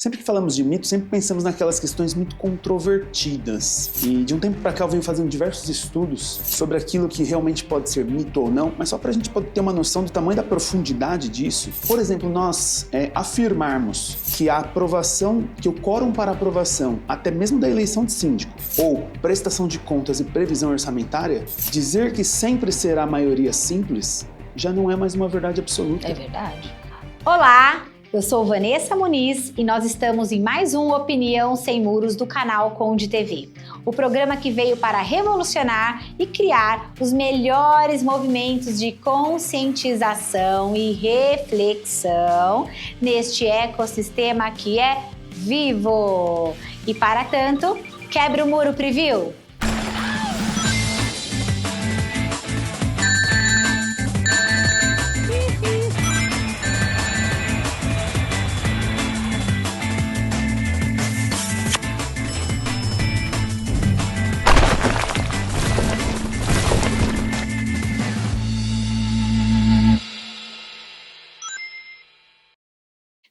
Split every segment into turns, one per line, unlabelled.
Sempre que falamos de mito, sempre pensamos naquelas questões muito controvertidas. E de um tempo para cá eu venho fazendo diversos estudos sobre aquilo que realmente pode ser mito ou não, mas só para a gente poder ter uma noção do tamanho da profundidade disso. Por exemplo, nós afirmarmos que a aprovação, que o quórum para aprovação, até mesmo da eleição de síndico, ou prestação de contas e previsão orçamentária, dizer que sempre será a maioria simples, já não é mais uma verdade absoluta.
É verdade. Olá! Eu sou Vanessa Muniz e nós estamos em mais um Opinião Sem Muros do canal Conde TV. O programa que veio para revolucionar e criar os melhores movimentos de conscientização e reflexão neste ecossistema que é vivo. E para tanto, quebra o muro, preview!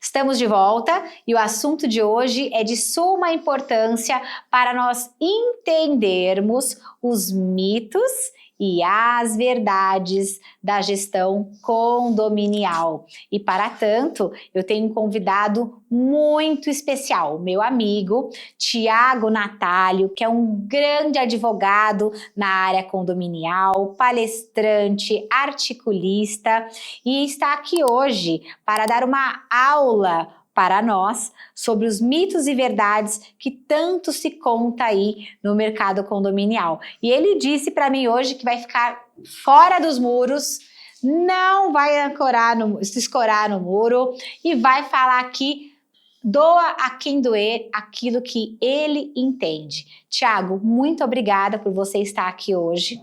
Estamos de volta e o assunto de hoje é de suma importância para nós entendermos os mitos e as verdades da gestão condominial. E para tanto, eu tenho um convidado muito especial, meu amigo Tiago Natálio, que é um grande advogado na área condominial, palestrante, articulista e está aqui hoje para dar uma aula para nós sobre os mitos e verdades que tanto se conta aí no mercado condominial. E ele disse para mim hoje que vai ficar fora dos muros, não vai se escorar no muro e vai falar aqui, doa a quem doer aquilo que ele entende. Tiago, muito obrigada por você estar aqui hoje.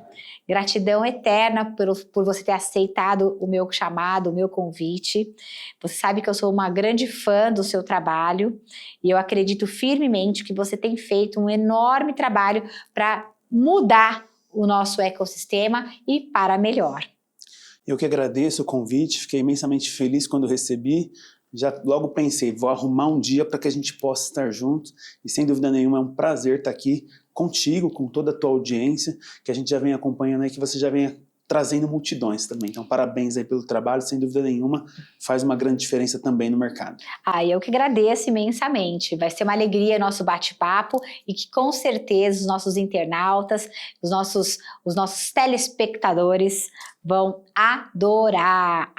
Gratidão eterna por você ter aceitado o meu chamado, o meu convite. Você sabe que eu sou uma grande fã do seu trabalho e eu acredito firmemente que você tem feito um enorme trabalho para mudar o nosso ecossistema e para melhor.
Eu que agradeço o convite, fiquei imensamente feliz quando recebi. Já logo pensei, vou arrumar um dia para que a gente possa estar juntos e sem dúvida nenhuma é um prazer estar aqui contigo, com toda a tua audiência, que a gente já vem acompanhando aí, que você já vem trazendo multidões também. Então, parabéns aí pelo trabalho, sem dúvida nenhuma, faz uma grande diferença também no mercado.
Eu que agradeço imensamente. Vai ser uma alegria nosso bate-papo e que com certeza os nossos internautas, os nossos telespectadores vão adorar.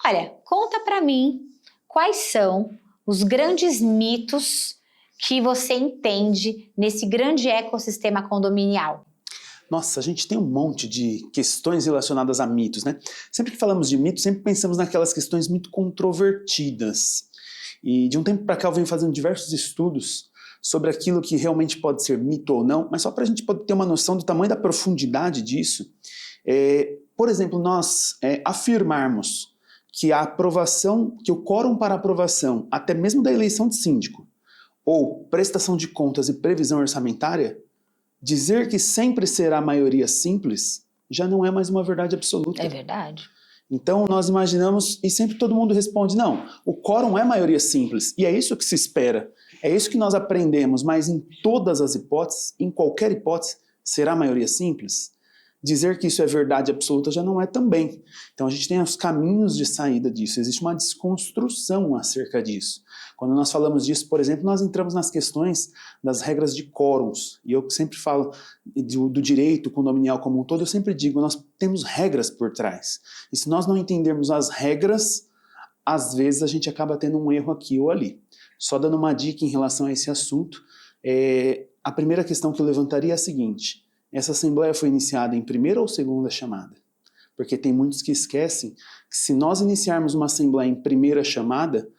Olha, conta pra mim quais são os grandes mitos que você entende nesse grande ecossistema condominial.
Nossa, a gente tem um monte de questões relacionadas a mitos, né? Sempre que falamos de mitos, sempre pensamos naquelas questões muito controvertidas. E de um tempo para cá eu venho fazendo diversos estudos sobre aquilo que realmente pode ser mito ou não, mas só para a gente poder ter uma noção do tamanho da profundidade disso. Por exemplo, nós afirmarmos que a aprovação, que o quórum para aprovação, até mesmo da eleição de síndico, ou prestação de contas e previsão orçamentária, dizer que sempre será a maioria simples, já não é mais uma verdade absoluta.
É verdade.
Então nós imaginamos, e sempre todo mundo responde, não, o quórum é maioria simples, e é isso que se espera, é isso que nós aprendemos, mas em todas as hipóteses, em qualquer hipótese, será a maioria simples? Dizer que isso é verdade absoluta já não é também. Então a gente tem os caminhos de saída disso, existe uma desconstrução acerca disso. Quando nós falamos disso, por exemplo, nós entramos nas questões das regras de quórums, e eu sempre falo do direito condominial como um todo, eu sempre digo, nós temos regras por trás. E se nós não entendermos as regras, às vezes a gente acaba tendo um erro aqui ou ali. Só dando uma dica em relação a esse assunto, a primeira questão que eu levantaria é a seguinte: essa assembleia foi iniciada em primeira ou segunda chamada? Porque tem muitos que esquecem que se nós iniciarmos uma assembleia em primeira chamada,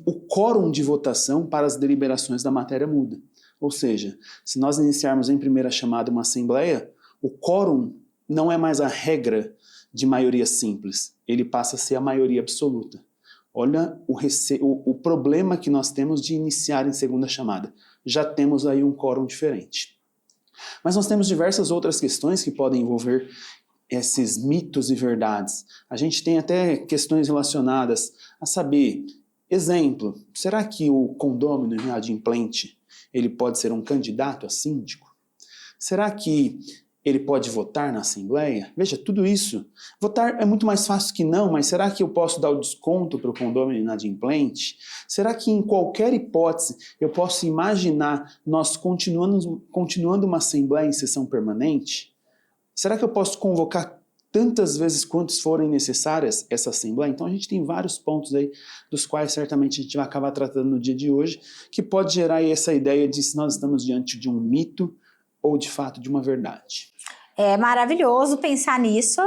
o quórum de votação para as deliberações da matéria muda. Ou seja, se nós iniciarmos em primeira chamada uma assembleia, o quórum não é mais a regra de maioria simples, ele passa a ser a maioria absoluta. Olha o problema que nós temos de iniciar em segunda chamada. Já temos aí um quórum diferente. Mas nós temos diversas outras questões que podem envolver esses mitos e verdades. A gente tem até questões relacionadas a saber Exemplo, será que o condômino inadimplente ele pode ser um candidato a síndico? Será que ele pode votar na Assembleia? Veja, tudo isso. Votar é muito mais fácil que não, mas será que eu posso dar o desconto para o condômino inadimplente? Será que em qualquer hipótese eu posso imaginar nós continuando uma Assembleia em sessão permanente? Será que eu posso convocar tantas vezes quantas forem necessárias essa Assembleia? Então a gente tem vários pontos aí, dos quais certamente a gente vai acabar tratando no dia de hoje, que pode gerar aí essa ideia de se nós estamos diante de um mito ou de fato de uma verdade.
É maravilhoso pensar nisso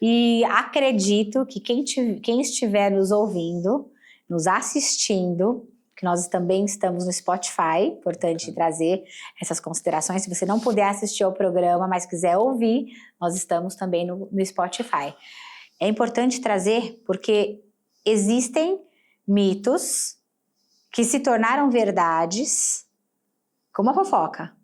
e acredito que quem estiver nos ouvindo, nos assistindo, que nós também estamos no Spotify, importante trazer essas considerações. Se você não puder assistir ao programa, mas quiser ouvir, nós estamos também no Spotify. É importante trazer porque existem mitos que se tornaram verdades, como a fofoca.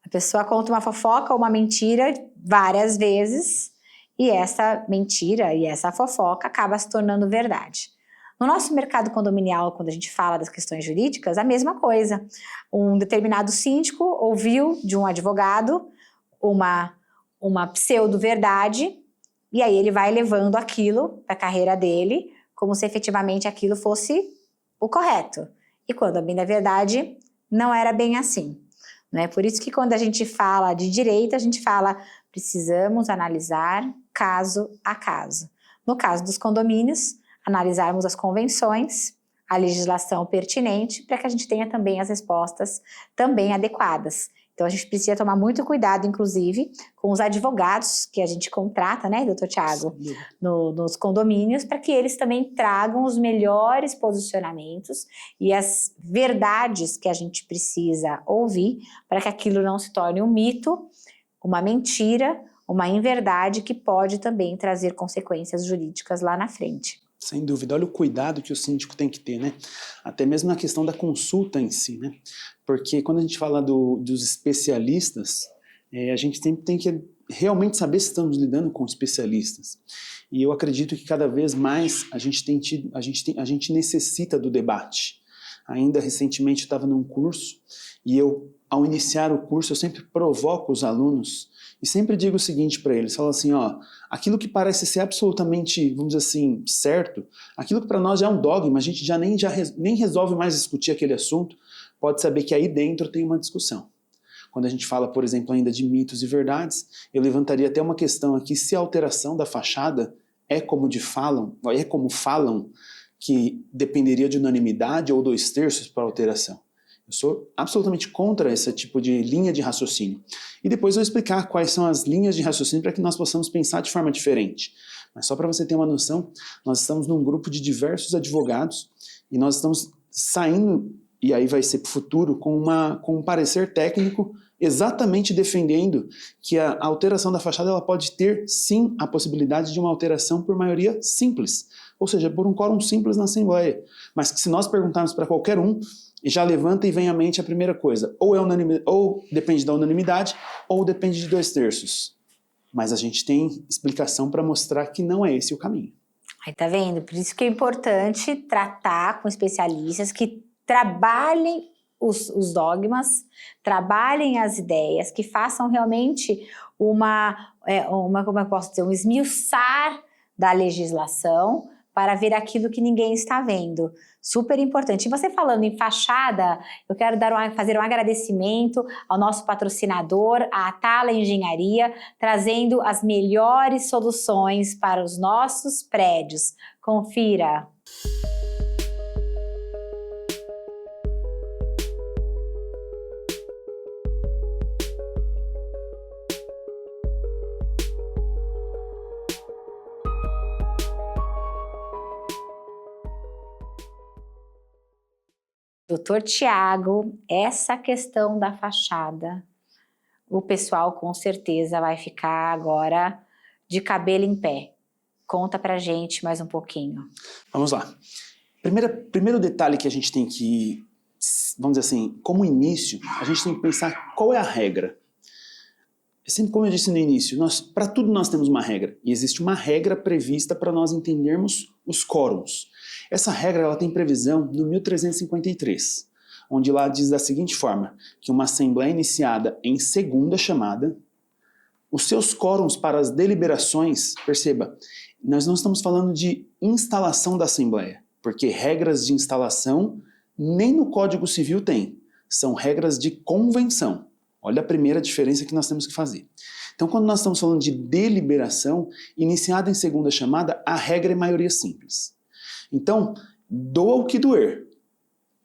A pessoa conta uma fofoca ou uma mentira várias vezes e essa mentira e essa fofoca acaba se tornando verdade. No nosso mercado condominial, quando a gente fala das questões jurídicas, a mesma coisa. Um determinado síndico ouviu de um advogado uma pseudo-verdade e aí ele vai levando aquilo para a carreira dele como se efetivamente aquilo fosse o correto. E quando bem na verdade não era bem assim. Né? Por isso que quando a gente fala de direito, a gente fala precisamos analisar caso a caso. No caso dos condomínios, analisarmos as convenções, a legislação pertinente, para que a gente tenha também as respostas também adequadas. Então a gente precisa tomar muito cuidado, inclusive, com os advogados que a gente contrata, né, doutor Tiago, nos condomínios, para que eles também tragam os melhores posicionamentos e as verdades que a gente precisa ouvir, para que aquilo não se torne um mito, uma mentira, uma inverdade que pode também trazer consequências jurídicas lá na frente.
Sem dúvida, olha o cuidado que o síndico tem que ter, né? Até mesmo na questão da consulta em si, né? Porque quando a gente fala dos especialistas, a gente sempre tem que realmente saber se estamos lidando com especialistas. E eu acredito que cada vez mais a gente necessita do debate. Ainda recentemente eu estava num curso e ao iniciar o curso, eu sempre provoco os alunos e sempre digo o seguinte para eles, falo assim, ó, aquilo que parece ser absolutamente, vamos dizer assim, certo, aquilo que para nós já é um dogma, a gente nem resolve mais discutir aquele assunto, pode saber que aí dentro tem uma discussão. Quando a gente fala, por exemplo, ainda de mitos e verdades, eu levantaria até uma questão aqui, se a alteração da fachada é como falam, que dependeria de unanimidade ou 2/3 para alteração. Eu sou absolutamente contra esse tipo de linha de raciocínio. E depois eu vou explicar quais são as linhas de raciocínio para que nós possamos pensar de forma diferente. Mas só para você ter uma noção, nós estamos num grupo de diversos advogados e nós estamos saindo, e aí vai ser para o futuro, com um parecer técnico exatamente defendendo que a alteração da fachada ela pode ter, sim, a possibilidade de uma alteração por maioria simples. Ou seja, por um quórum simples na Assembleia. Mas que se nós perguntarmos para qualquer um, já levanta e vem à mente a primeira coisa, ou depende da unanimidade, ou depende de 2/3. Mas a gente tem explicação para mostrar que não é esse o caminho.
Aí tá vendo? Por isso que é importante tratar com especialistas que trabalhem os dogmas, trabalhem as ideias, que façam realmente como eu posso dizer, um esmiuçar da legislação, para ver aquilo que ninguém está vendo. Super importante. E você falando em fachada, eu quero fazer um agradecimento ao nosso patrocinador, a Atala Engenharia, trazendo as melhores soluções para os nossos prédios. Confira! Doutor Tiago, essa questão da fachada, o pessoal com certeza vai ficar agora de cabelo em pé. Conta pra gente mais um pouquinho.
Vamos lá. Primeiro detalhe que a gente tem que, vamos dizer assim, como início, a gente tem que pensar qual é a regra. sempre como eu disse no início, para tudo nós temos uma regra. E existe uma regra prevista para nós entendermos os quórums. Essa regra ela tem previsão no 1353, onde lá diz da seguinte forma, que uma assembleia iniciada em segunda chamada, os seus quórums para as deliberações, perceba, nós não estamos falando de instalação da assembleia, porque regras de instalação nem no Código Civil tem, são regras de convenção. Olha a primeira diferença que nós temos que fazer. Então, quando nós estamos falando de deliberação, iniciada em segunda chamada, a regra é maioria simples. Então, doa o que doer.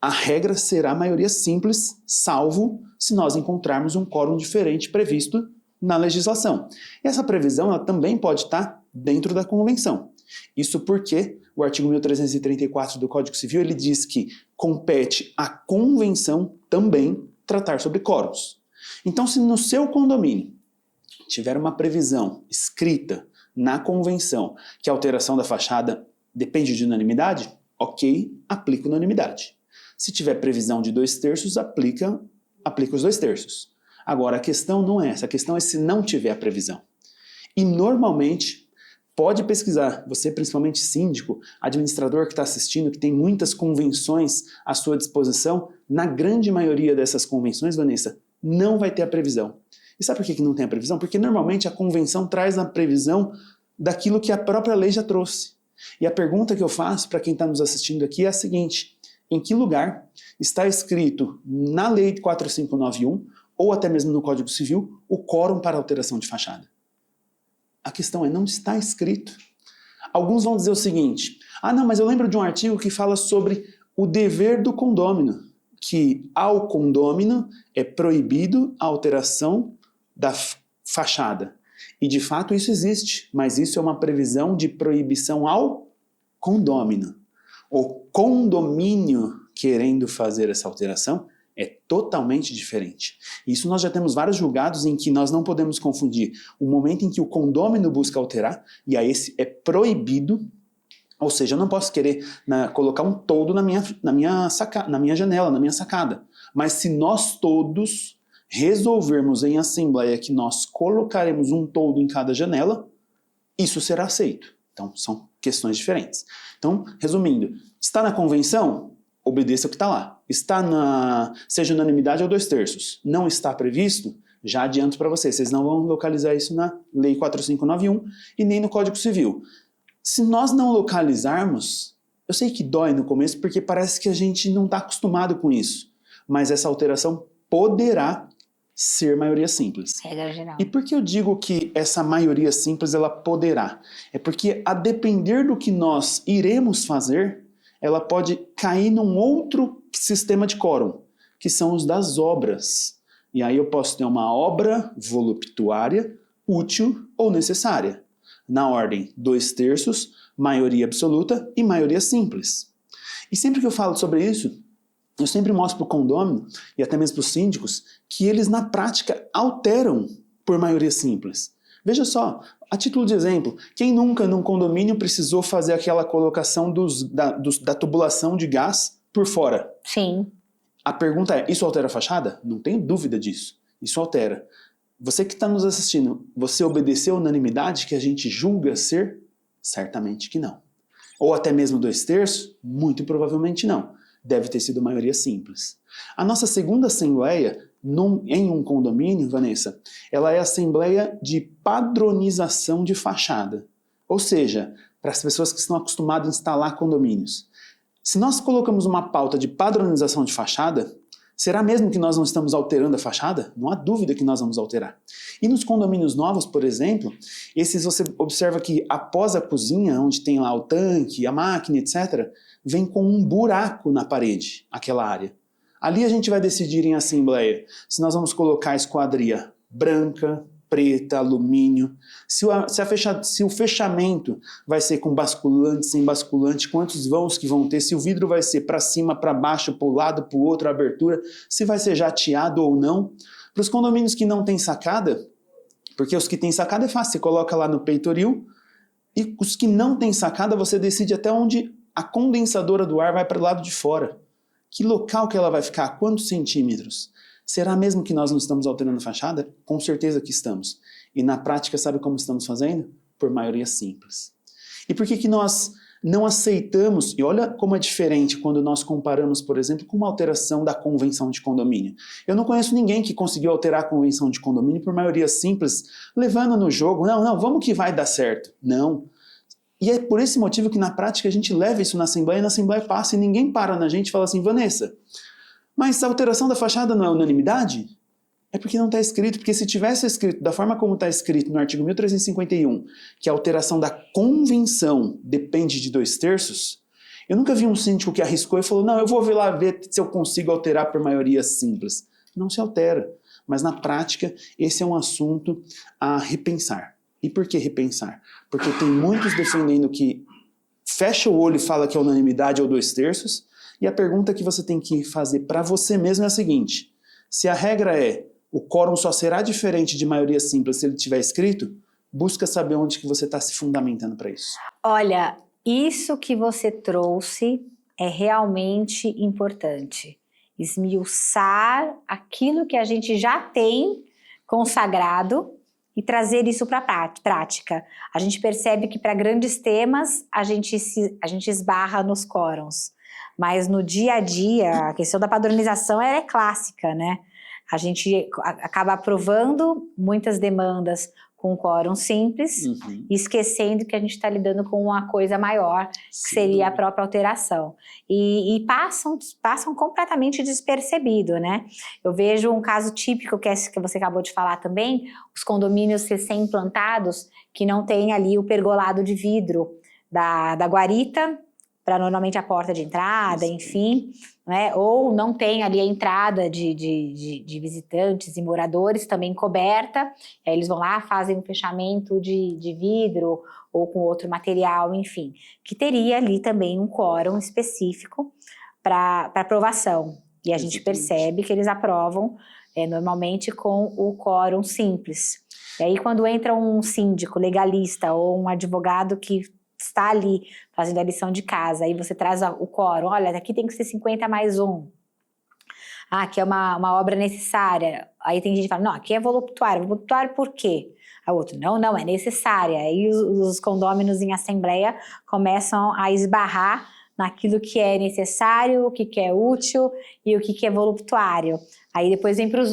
A regra será maioria simples, salvo se nós encontrarmos um quórum diferente previsto na legislação. E essa previsão ela também pode estar dentro da convenção. Isso porque o artigo 1334 do Código Civil ele diz que compete à convenção também tratar sobre quórums. Então, se no seu condomínio tiver uma previsão escrita na convenção que a alteração da fachada depende de unanimidade, ok, aplica unanimidade. Se tiver previsão de 2/3, aplica os 2/3. Agora, a questão não é essa, a questão é se não tiver a previsão. E normalmente, pode pesquisar, você principalmente síndico, administrador que está assistindo, que tem muitas convenções à sua disposição, na grande maioria dessas convenções, Vanessa, não vai ter a previsão. E sabe por que não tem a previsão? Porque normalmente a convenção traz a previsão daquilo que a própria lei já trouxe. E a pergunta que eu faço para quem está nos assistindo aqui é a seguinte: em que lugar está escrito na Lei 4591 ou até mesmo no Código Civil o quórum para alteração de fachada? A questão é, não está escrito. Alguns vão dizer o seguinte: ah não, mas eu lembro de um artigo que fala sobre o dever do condômino, que ao condômino é proibido a alteração da fachada. E de fato isso existe, mas isso é uma previsão de proibição ao condômino. O condomínio querendo fazer essa alteração é totalmente diferente. Isso nós já temos vários julgados em que nós não podemos confundir o momento em que o condômino busca alterar, e aí esse é proibido, ou seja, eu não posso querer colocar um toldo na minha janela, na minha sacada. Mas se nós todos resolvermos em assembleia que nós colocaremos um toldo em cada janela, isso será aceito. Então, são questões diferentes. Então, resumindo, está na convenção? Obedeça o que está lá. Seja unanimidade ou 2/3. Não está previsto? Já adianto para vocês não vão localizar isso na Lei 4591 e nem no Código Civil. Se nós não localizarmos, eu sei que dói no começo porque parece que a gente não está acostumado com isso, mas essa alteração poderá ser maioria simples.
Regra geral.
E por que eu digo que essa maioria simples ela poderá? É porque a depender do que nós iremos fazer, ela pode cair num outro sistema de quórum, que são os das obras. E aí eu posso ter uma obra voluptuária, útil ou necessária. Na ordem 2/3, maioria absoluta e maioria simples. E sempre que eu falo sobre isso, eu sempre mostro para o condômino e até mesmo para os síndicos que eles na prática alteram por maioria simples. Veja só, a título de exemplo, quem nunca num condomínio precisou fazer aquela colocação da tubulação de gás por fora?
Sim.
A pergunta é, isso altera a fachada? Não tenho dúvida disso. Isso altera. Você que está nos assistindo, você obedeceu a unanimidade que a gente julga ser? Certamente que não. Ou até mesmo 2/3? Muito provavelmente não. Deve ter sido maioria simples. A nossa segunda assembleia, em um condomínio, Vanessa, ela é a assembleia de padronização de fachada. Ou seja, para as pessoas que estão acostumadas a instalar condomínios. Se nós colocamos uma pauta de padronização de fachada, será mesmo que nós não estamos alterando a fachada? Não há dúvida que nós vamos alterar. E nos condomínios novos, por exemplo, esses você observa que após a cozinha, onde tem lá o tanque, a máquina, etc., vem com um buraco na parede, aquela área. Ali a gente vai decidir em assembleia se nós vamos colocar a esquadria branca, preta, alumínio, se o fechamento vai ser com basculante, sem basculante, quantos vãos que vão ter, se o vidro vai ser para cima, para baixo, para o lado, para o outro, a abertura, se vai ser jateado ou não. Para os condomínios que não têm sacada, porque os que têm sacada é fácil, você coloca lá no peitoril, e os que não têm sacada você decide até onde a condensadora do ar vai para o lado de fora. Que local que ela vai ficar? Quantos centímetros? Será mesmo que nós não estamos alterando a fachada? Com certeza que estamos. E na prática, sabe como estamos fazendo? Por maioria simples. E por que nós não aceitamos, e olha como é diferente quando nós comparamos, por exemplo, com uma alteração da convenção de condomínio. Eu não conheço ninguém que conseguiu alterar a convenção de condomínio por maioria simples, levando no jogo, não, vamos que vai dar certo. Não. E é por esse motivo que na prática a gente leva isso na Assembleia e na Assembleia passa e ninguém para na gente e fala assim, Vanessa, mas a alteração da fachada não é unanimidade? É porque não está escrito, porque se tivesse escrito da forma como está escrito no artigo 1351, que a alteração da convenção depende de 2/3, eu nunca vi um síndico que arriscou e falou, não, eu vou lá ver se eu consigo alterar por maioria simples. Não se altera, mas na prática esse é um assunto a repensar. E por que repensar? Porque tem muitos defendendo que fecha o olho e fala que é unanimidade ou 2/3, e a pergunta que você tem que fazer para você mesmo é a seguinte, se a regra é o quórum só será diferente de maioria simples se ele tiver escrito, busca saber onde que você está se fundamentando para isso.
Olha, isso que você trouxe é realmente importante. Esmiuçar aquilo que a gente já tem consagrado e trazer isso para a prática. A gente percebe que para grandes temas a gente esbarra nos quórums, mas no dia a dia a questão da padronização é clássica, né? A gente acaba aprovando muitas demandas com quórum simples, esquecendo que a gente está lidando com uma coisa maior, que seria a própria alteração. E passam completamente despercebido, né? Eu vejo um caso típico que você acabou de falar também, os condomínios recém-implantados que não tem ali o pergolado de vidro da guarita, para normalmente a porta de entrada, enfim, né? Ou não tem ali a entrada de visitantes e moradores também coberta, aí eles vão lá, fazem um fechamento de vidro ou com outro material, enfim, que teria ali também um quórum específico para aprovação. E a gente percebe que eles aprovam normalmente com o quórum simples. E aí quando entra um síndico legalista ou um advogado que está ali fazendo a lição de casa, aí você traz o quórum, olha, aqui tem que ser 50 mais 1. Ah, aqui é uma obra necessária. Aí tem gente que fala, não, aqui é voluptuário por quê? A outro, não, é necessária. Aí os condôminos em assembleia começam a esbarrar naquilo que é necessário, o que é útil e o que é voluptuário. Aí depois vem para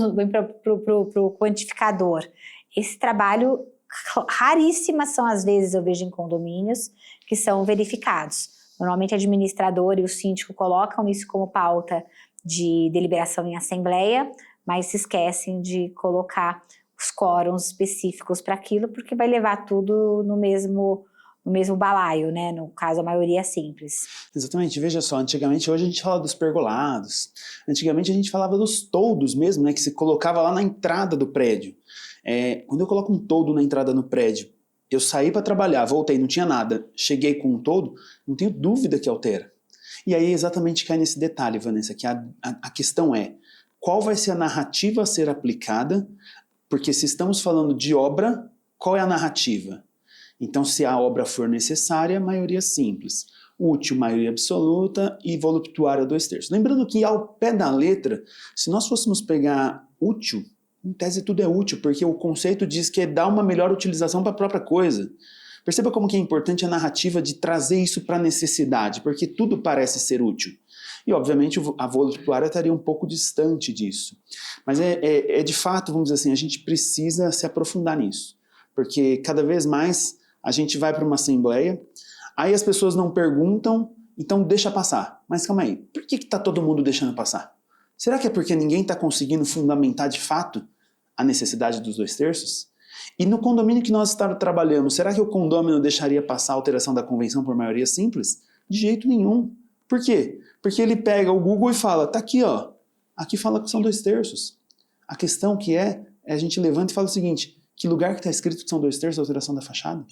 o quantificador. Esse trabalho, raríssimas são as vezes eu vejo em condomínios que são verificados. Normalmente o administrador e o síndico colocam isso como pauta de deliberação em assembleia, mas se esquecem de colocar os quórums específicos para aquilo, porque vai levar tudo no mesmo balaio, né? No caso, a maioria é simples.
Exatamente, veja só, antigamente, hoje a gente fala dos pergolados, antigamente a gente falava dos toldos mesmo, né? Que se colocava lá na entrada do prédio. Quando eu coloco um toldo na entrada no prédio, eu saí para trabalhar, voltei, não tinha nada, cheguei com um toldo, não tenho dúvida que altera. E aí exatamente cai nesse detalhe, Vanessa, que a questão é, qual vai ser a narrativa a ser aplicada, porque se estamos falando de obra, qual é a narrativa? Então se a obra for necessária, maioria simples, útil, maioria absoluta e voluptuária 2/3. Lembrando que ao pé da letra, se nós fôssemos pegar útil, em tese tudo é útil, porque o conceito diz que é dar uma melhor utilização para a própria coisa. Perceba como que é importante a narrativa de trazer isso para a necessidade, porque tudo parece ser útil. E, obviamente, a voluptuária estaria um pouco distante disso. Mas de fato, vamos dizer assim, a gente precisa se aprofundar nisso. Porque cada vez mais a gente vai para uma assembleia, aí as pessoas não perguntam, então deixa passar. Mas calma aí, por que está todo mundo deixando passar? Será que é porque ninguém está conseguindo fundamentar de fato a necessidade dos 2/3? E no condomínio que nós trabalhamos, será que o condômino deixaria passar a alteração da convenção por maioria simples? De jeito nenhum. Por quê? Porque ele pega o Google e fala, tá aqui ó, aqui fala que são 2/3. A questão que a gente levanta e fala o seguinte, que lugar que está escrito que são 2/3 a alteração da fachada?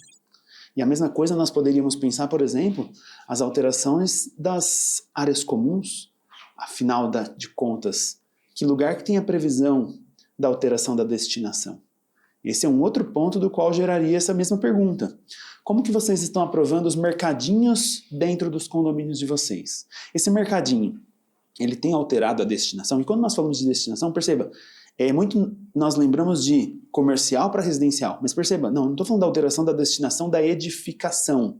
E a mesma coisa nós poderíamos pensar, por exemplo, as alterações das áreas comuns, afinal de contas, que lugar que tem a previsão da alteração da destinação? Esse é um outro ponto do qual geraria essa mesma pergunta. Como que vocês estão aprovando os mercadinhos dentro dos condomínios de vocês? Esse mercadinho, ele tem alterado a destinação. E quando nós falamos de destinação, perceba, nós lembramos de comercial para residencial. Mas perceba, não estou falando da alteração da destinação da edificação.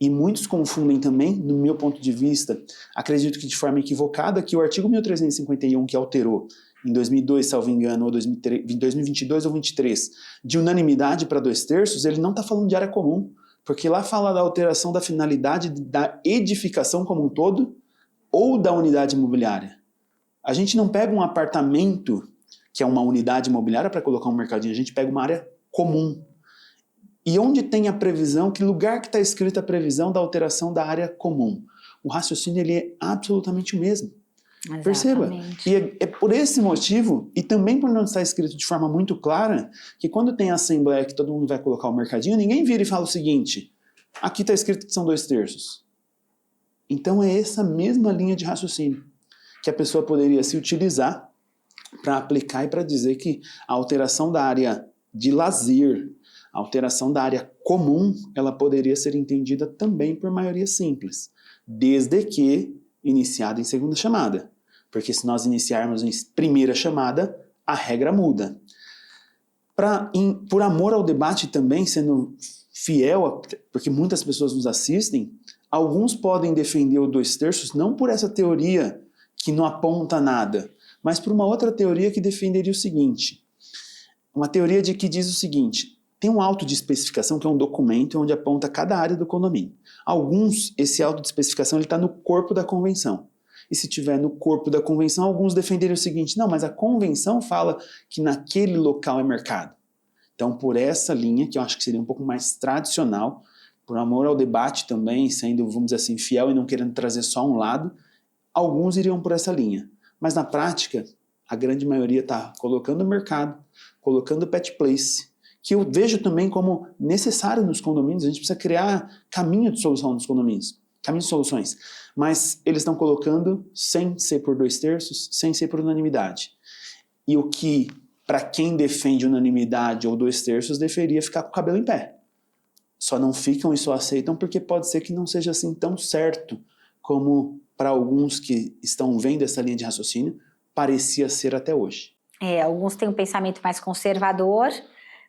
E muitos confundem também, no meu ponto de vista, acredito que de forma equivocada, que o artigo 1351 que alterou em 2002, salvo engano, ou 2022 ou 2023, de unanimidade para 2/3, ele não está falando de área comum, porque lá fala da alteração da finalidade da edificação como um todo ou da unidade imobiliária. A gente não pega um apartamento, que é uma unidade imobiliária, para colocar um mercadinho, a gente pega uma área comum. E onde tem a previsão, que lugar que está escrita a previsão da alteração da área comum? O raciocínio ele é absolutamente o mesmo.
Exatamente.
Perceba, e é por esse motivo, e também por não estar escrito de forma muito clara, que quando tem a assembleia que todo mundo vai colocar o mercadinho, ninguém vira e fala o seguinte, aqui está escrito que são 2/3. Então é essa mesma linha de raciocínio que a pessoa poderia se utilizar para aplicar e para dizer que a alteração da área de lazer, a alteração da área comum, ela poderia ser entendida também por maioria simples, desde que iniciada em segunda chamada. Porque se nós iniciarmos em primeira chamada, a regra muda. Por amor ao debate também, sendo fiel, porque muitas pessoas nos assistem, alguns podem defender o 2/3 não por essa teoria que não aponta nada, mas por uma outra teoria que defenderia o seguinte. Uma teoria que diz o seguinte, tem um auto de especificação que é um documento onde aponta cada área do condomínio. Alguns, esse auto de especificação está no corpo da convenção. E se tiver no corpo da convenção, alguns defenderiam o seguinte, não, mas a convenção fala que naquele local é mercado. Então, por essa linha, que eu acho que seria um pouco mais tradicional, por amor ao debate também, sendo, vamos dizer assim, fiel e não querendo trazer só um lado, alguns iriam por essa linha. Mas na prática, a grande maioria está colocando o mercado, colocando o pet place, que eu vejo também como necessário nos condomínios, a gente precisa criar caminho de solução nos condomínios, caminho de soluções, mas eles estão colocando sem ser por 2/3, sem ser por unanimidade. E o que, para quem defende unanimidade ou 2/3, deveria ficar com o cabelo em pé. Só não ficam e só aceitam porque pode ser que não seja assim tão certo como para alguns que estão vendo essa linha de raciocínio, parecia ser até hoje.
Alguns têm um pensamento mais conservador,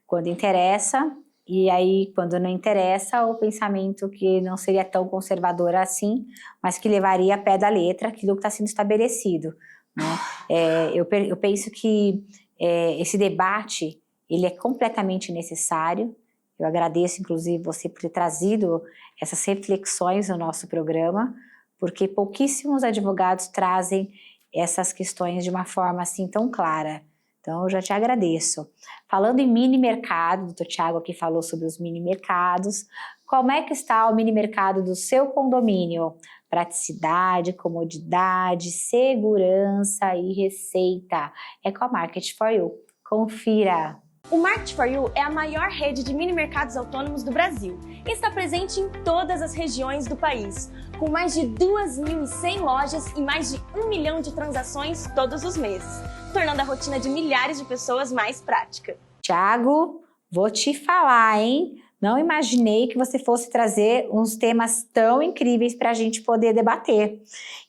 quando interessa, e aí quando não interessa, o pensamento que não seria tão conservador assim, mas que levaria a pé da letra aquilo que está sendo estabelecido, né? Eu penso que esse debate ele é completamente necessário. Eu agradeço, inclusive, você por ter trazido essas reflexões no nosso programa, porque pouquíssimos advogados trazem essas questões de uma forma assim tão clara. Então, eu já te agradeço. Falando em mini mercado, o doutor Thiago aqui falou sobre os mini mercados. Como é que está o mini mercado do seu condomínio? Praticidade, comodidade, segurança e receita. É com a Market for You. Confira!
O Market for You é a maior rede de mini mercados autônomos do Brasil e está presente em todas as regiões do país, com mais de 2.100 lojas e mais de 1 milhão de transações todos os meses, tornando a rotina de milhares de pessoas mais prática.
Thiago, vou te falar, hein? Não imaginei que você fosse trazer uns temas tão incríveis para a gente poder debater.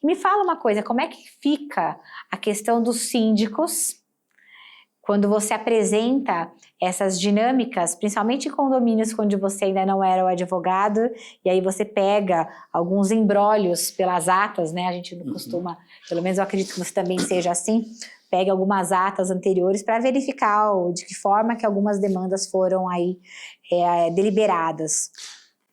E me fala uma coisa, como é que fica a questão dos síndicos quando você apresenta essas dinâmicas, principalmente em condomínios onde você ainda não era o advogado, e aí você pega alguns embrólios pelas atas, né? A gente não costuma, pelo menos eu acredito que você também seja assim, pega algumas atas anteriores para verificar de que forma que algumas demandas foram aí deliberadas.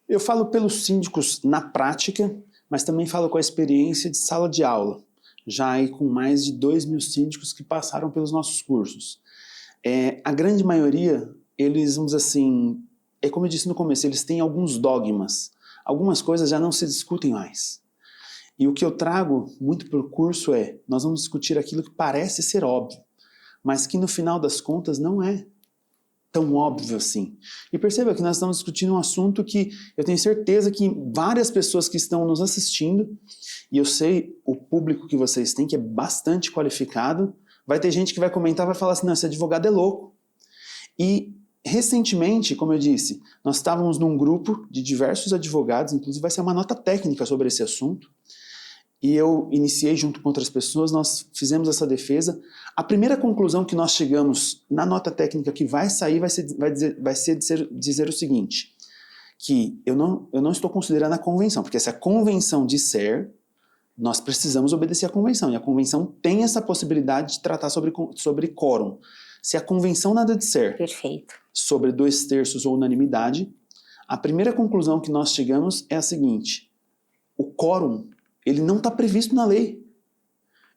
Eu falo pelos síndicos na prática, mas também falo com a experiência de sala de aula, já aí com mais de 2.000 síndicos que passaram pelos nossos cursos. A grande maioria, eles, vamos dizer assim, como eu disse no começo, eles têm alguns dogmas. Algumas coisas já não se discutem mais. E o que eu trago muito para o curso nós vamos discutir aquilo que parece ser óbvio, mas que no final das contas não é tão óbvio assim. E perceba que nós estamos discutindo um assunto que eu tenho certeza que várias pessoas que estão nos assistindo, e eu sei o público que vocês têm, que é bastante qualificado, vai ter gente que vai comentar, vai falar assim, não, esse advogado é louco. E recentemente, como eu disse, nós estávamos num grupo de diversos advogados, inclusive vai ser uma nota técnica sobre esse assunto, e eu iniciei junto com outras pessoas, nós fizemos essa defesa. A primeira conclusão que nós chegamos na nota técnica que vai sair vai ser dizer o seguinte, que eu não estou considerando a convenção, porque se a convenção disser, nós precisamos obedecer à convenção, e a convenção tem essa possibilidade de tratar sobre quórum. Se a convenção nada disser
Perfeito.
sobre 2/3 ou unanimidade, a primeira conclusão que nós chegamos é a seguinte, o quórum, ele não está previsto na lei.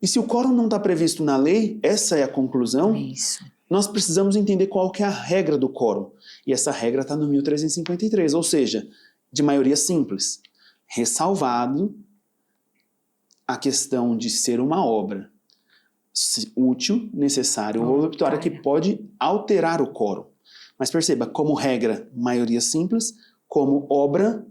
E se o quórum não está previsto na lei, essa é a conclusão,
Isso.
nós precisamos entender qual que é a regra do quórum. E essa regra está no 1353, ou seja, de maioria simples. Ressalvado a questão de ser uma obra útil, necessária ou voluptuária que pode alterar o quórum. Mas perceba, como regra, maioria simples, como obra,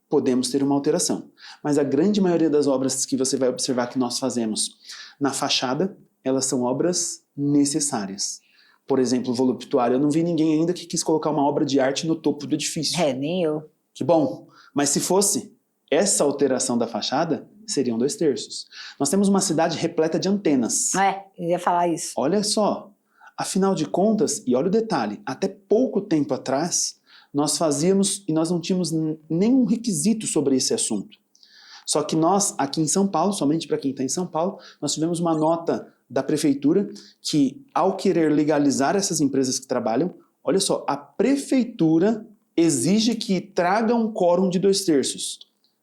podemos ter uma alteração. Mas a grande maioria das obras que você vai observar que nós fazemos na fachada, elas são obras necessárias. Por exemplo, voluptuária, eu não vi ninguém ainda que quis colocar uma obra de arte no topo do edifício.
Nem eu.
Que bom! Mas se fosse essa alteração da fachada, seriam 2/3. Nós temos uma cidade repleta de antenas.
Eu ia falar isso.
Olha só, afinal de contas, e olha o detalhe, até pouco tempo atrás, nós fazíamos e nós não tínhamos nenhum requisito sobre esse assunto. Só que nós, aqui em São Paulo, somente para quem está em São Paulo, nós tivemos uma nota da prefeitura que, ao querer legalizar essas empresas que trabalham, olha só, a prefeitura exige que traga um quórum de 2/3.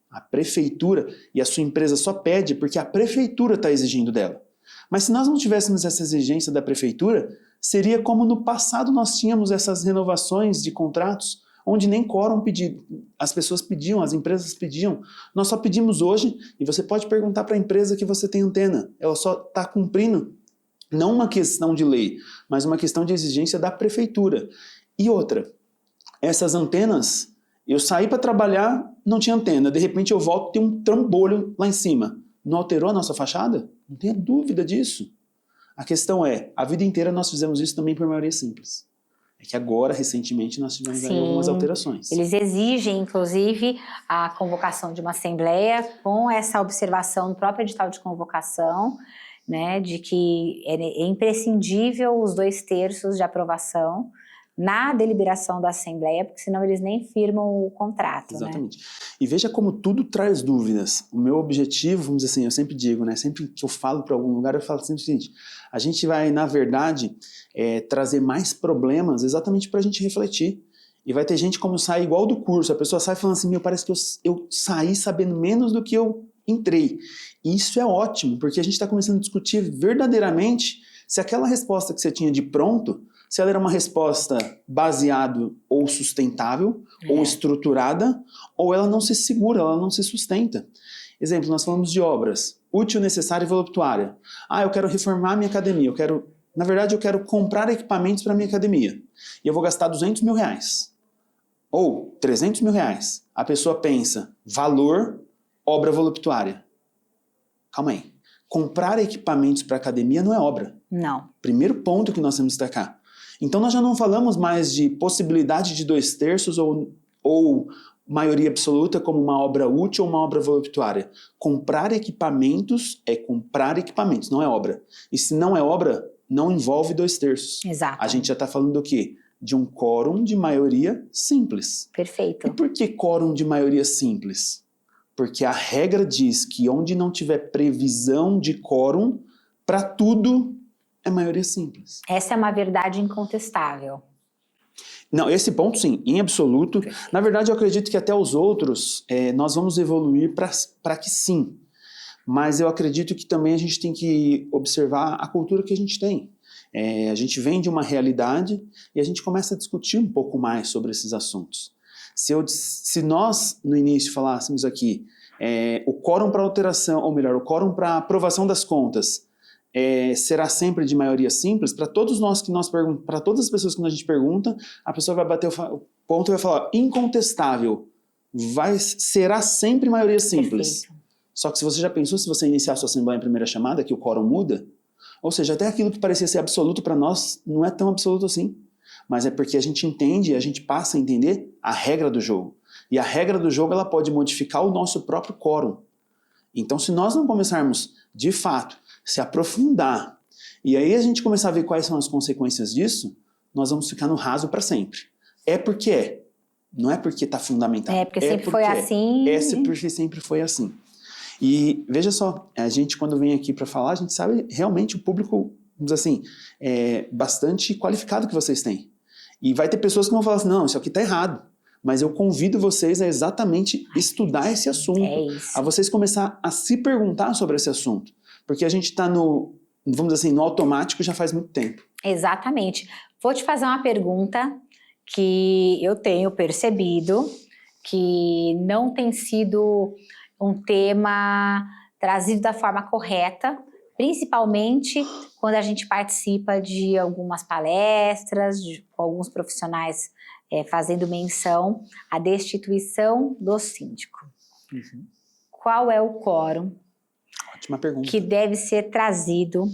A prefeitura, e a sua empresa só pede porque a prefeitura está exigindo dela. Mas se nós não tivéssemos essa exigência da prefeitura, seria como no passado nós tínhamos essas renovações de contratos, onde nem quórum pedido. As pessoas pediam, as empresas pediam. Nós só pedimos hoje, e você pode perguntar para a empresa que você tem antena. Ela só está cumprindo, não uma questão de lei, mas uma questão de exigência da prefeitura. E outra, essas antenas, eu saí para trabalhar, não tinha antena. De repente eu volto, tem um trambolho lá em cima. Não alterou a nossa fachada? Não tenha dúvida disso. A questão é, a vida inteira nós fizemos isso também por maioria simples. É que agora, recentemente, nós tivemos aí algumas alterações.
Eles exigem, inclusive, a convocação de uma assembleia com essa observação no próprio edital de convocação, né, de que é imprescindível os 2/3 de aprovação na deliberação da assembleia, porque senão eles nem firmam o contrato.
Exatamente. Né? E veja como tudo traz dúvidas. O meu objetivo, vamos dizer assim, eu sempre digo, né, sempre que eu falo para algum lugar, eu falo sempre o seguinte, a gente vai, na verdade, trazer mais problemas exatamente para a gente refletir. E vai ter gente como sai igual do curso, a pessoa sai falando assim, meu, parece que eu saí sabendo menos do que eu entrei. E isso é ótimo, porque a gente está começando a discutir verdadeiramente se aquela resposta que você tinha de pronto, se ela era uma resposta baseada ou sustentável, ou estruturada, ou ela não se segura, ela não se sustenta. Exemplo, nós falamos de obras, útil, necessária e voluptuária. Eu quero reformar a minha academia, na verdade eu quero comprar equipamentos para a minha academia, e eu vou gastar R$200 mil, ou R$300 mil. A pessoa pensa, valor, obra voluptuária. Calma aí, comprar equipamentos para a academia não é obra.
Não.
Primeiro ponto que nós temos que destacar. Então nós já não falamos mais de possibilidade de 2/3 ou maioria absoluta como uma obra útil ou uma obra voluptuária. Comprar equipamentos é comprar equipamentos, não é obra. E se não é obra, não envolve 2/3.
Exato.
A gente já está falando do quê? De um quórum de maioria simples.
Perfeito.
E por que quórum de maioria simples? Porque a regra diz que onde não tiver previsão de quórum, para tudo é maioria simples.
Essa é uma verdade incontestável.
Não, esse ponto sim, em absoluto.
Perfeito.
Na verdade, eu acredito que até os outros nós vamos evoluir para que sim. Mas eu acredito que também a gente tem que observar a cultura que a gente tem. A gente vem de uma realidade e a gente começa a discutir um pouco mais sobre esses assuntos. Se nós, no início, falássemos aqui o quórum para alteração, ou melhor, o quórum para aprovação das contas será sempre de maioria simples, para todos nós para todas as pessoas que a gente pergunta, a pessoa vai bater o ponto e vai falar, incontestável, será sempre maioria simples.
Perfeito.
Só que se você já pensou, se você iniciar a sua assembleia em primeira chamada, que o quórum muda, ou seja, até aquilo que parecia ser absoluto para nós, não é tão absoluto assim. Mas é porque a gente entende, a gente passa a entender a regra do jogo. E a regra do jogo, ela pode modificar o nosso próprio quórum. Então, se nós não começarmos, de fato, se aprofundar, e aí a gente começar a ver quais são as consequências disso, nós vamos ficar no raso para sempre. É porque é. Não é porque está fundamentado.
É porque sempre foi assim.
Porque sempre foi assim. E veja só, a gente quando vem aqui para falar, a gente sabe realmente o público, vamos dizer assim, bastante qualificado que vocês têm. E vai ter pessoas que vão falar assim, não, isso aqui está errado. Mas eu convido vocês a exatamente estudar esse assunto.
É isso.
A vocês começar a se perguntar sobre esse assunto. Porque a gente está no, vamos dizer assim, no automático já faz muito tempo.
Exatamente. Vou te fazer uma pergunta que eu tenho percebido que não tem sido um tema trazido da forma correta, principalmente quando a gente participa de algumas palestras, com alguns profissionais fazendo menção à destituição do síndico.
Uhum.
Qual é o quórum
Ótima pergunta.
que deve ser trazido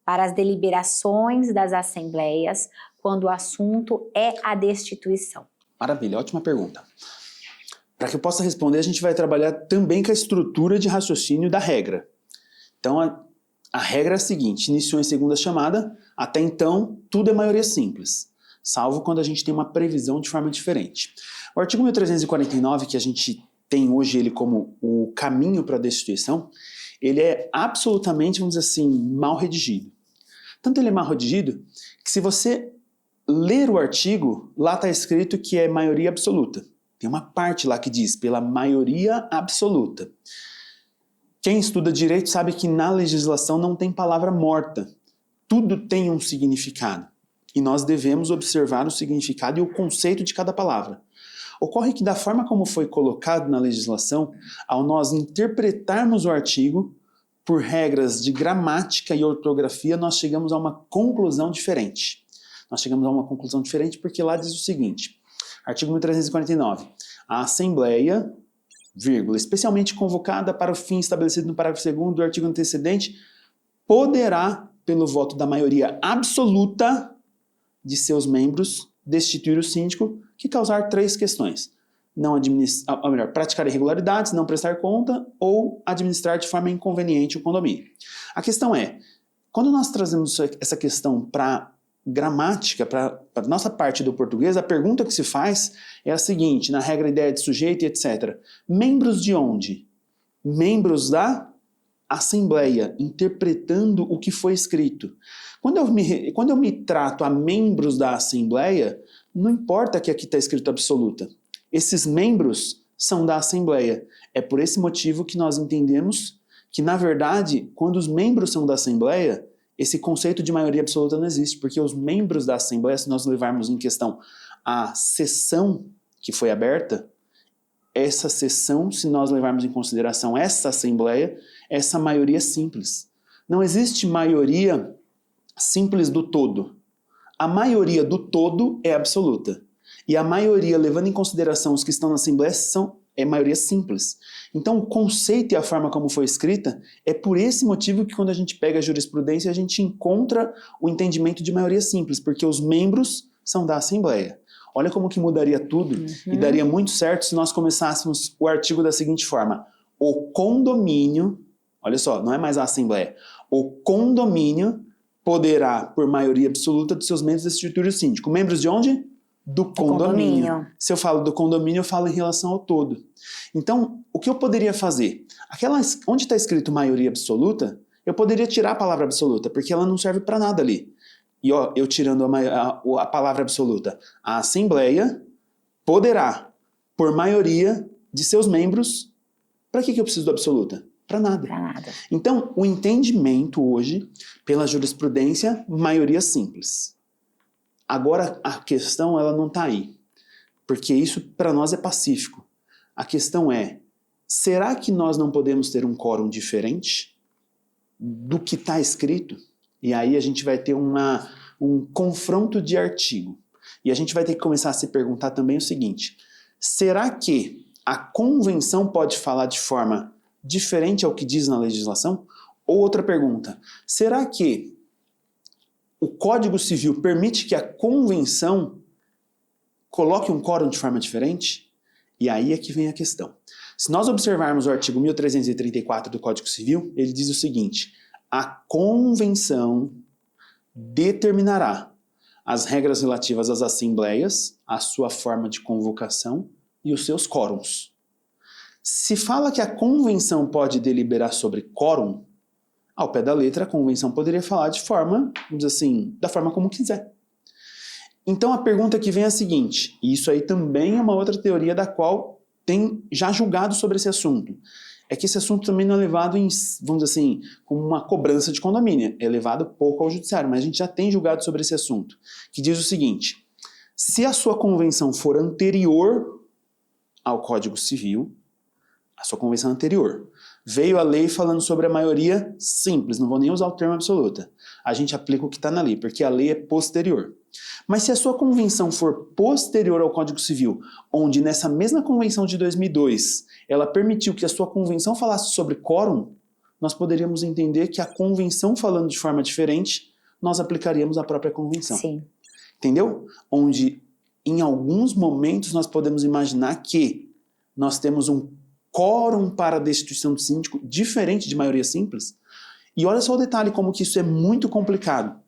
para as deliberações das assembleias quando o assunto é a destituição?
Maravilha, ótima pergunta. Para que eu possa responder, a gente vai trabalhar também com a estrutura de raciocínio da regra. Então, a regra é a seguinte, iniciou em segunda chamada, até então, tudo é maioria simples, salvo quando a gente tem uma previsão de forma diferente. O artigo 1349, que a gente tem hoje ele como o caminho para a destituição, ele é absolutamente, vamos dizer assim, mal redigido. Tanto ele é mal redigido, que se você ler o artigo, lá está escrito que é maioria absoluta. Tem uma parte lá que diz, pela maioria absoluta. Quem estuda direito sabe que na legislação não tem palavra morta. Tudo tem um significado. E nós devemos observar o significado e o conceito de cada palavra. Ocorre que da forma como foi colocado na legislação, ao nós interpretarmos o artigo, por regras de gramática e ortografia, nós chegamos a uma conclusão diferente. Nós chegamos a uma conclusão diferente porque lá diz o seguinte, artigo 1349, a Assembleia, vírgula, especialmente convocada para o fim estabelecido no parágrafo 2º do artigo antecedente, poderá, pelo voto da maioria absoluta de seus membros, destituir o síndico que causar 3 questões. Praticar irregularidades, não prestar conta ou administrar de forma inconveniente o condomínio. A questão é, quando nós trazemos essa questão para gramática, para a nossa parte do português, a pergunta que se faz é a seguinte, na regra ideia de sujeito e etc. Membros de onde? Membros da Assembleia, interpretando o que foi escrito. Quando eu me trato a membros da Assembleia, não importa que aqui está escrito absoluta. Esses membros são da Assembleia. É por esse motivo que nós entendemos que, na verdade, quando os membros são da Assembleia, esse conceito de maioria absoluta não existe, porque os membros da Assembleia, se nós levarmos em questão a sessão que foi aberta, essa sessão, se nós levarmos em consideração essa Assembleia, essa maioria simples. Não existe maioria simples do todo. A maioria do todo é absoluta. E a maioria, levando em consideração os que estão na Assembleia, é maioria simples. Então, o conceito e a forma como foi escrita é por esse motivo que quando a gente pega a jurisprudência, a gente encontra o entendimento de maioria simples, porque os membros são da Assembleia. Olha como que mudaria tudo e daria muito certo se nós começássemos o artigo da seguinte forma. O condomínio, olha só, não é mais a Assembleia, o condomínio poderá, por maioria absoluta dos seus membros, destituir o síndico. Membros de onde? Do condomínio. Se eu falo do condomínio, eu falo em relação ao todo. Então, o que eu poderia fazer? Onde está escrito maioria absoluta, eu poderia tirar a palavra absoluta, porque ela não serve para nada ali. E ó, eu tirando a palavra absoluta, a Assembleia poderá, por maioria de seus membros, para que eu preciso do absoluta? Para nada.
Para nada.
Então, o entendimento hoje, pela jurisprudência, maioria simples. Agora, a questão ela não está aí, porque isso para nós é pacífico. A questão é, será que nós não podemos ter um quórum diferente do que está escrito? E aí a gente vai ter um confronto de artigo. E a gente vai ter que começar a se perguntar também o seguinte, será que a convenção pode falar de forma diferente ao que diz na legislação? Ou outra pergunta, será que o Código Civil permite que a convenção coloque um quórum de forma diferente? E aí é que vem a questão. Se nós observarmos o artigo 1334 do Código Civil, ele diz o seguinte: a convenção determinará as regras relativas às assembleias, a sua forma de convocação e os seus quórums. Se fala que a convenção pode deliberar sobre quórum, ao pé da letra, a convenção poderia falar de forma, vamos dizer assim, da forma como quiser. Então a pergunta que vem é a seguinte, e isso aí também é uma outra teoria da qual tem já julgado sobre esse assunto, é que esse assunto também não é levado em, vamos dizer assim, como uma cobrança de condomínio, é levado pouco ao judiciário, mas a gente já tem julgado sobre esse assunto, que diz o seguinte: se a sua convenção for anterior ao Código Civil, a sua convenção anterior, veio a lei falando sobre a maioria simples, não vou nem usar o termo absoluta, a gente aplica o que está na lei, porque a lei é posterior. Mas se a sua convenção for posterior ao Código Civil, onde nessa mesma convenção de 2002, ela permitiu que a sua convenção falasse sobre quórum, nós poderíamos entender que a convenção falando de forma diferente, nós aplicaríamos a própria convenção.
Sim.
Entendeu? Onde, em alguns momentos, nós podemos imaginar que nós temos um quórum para a destituição do síndico diferente de maioria simples. E olha só o detalhe como que isso é muito complicado.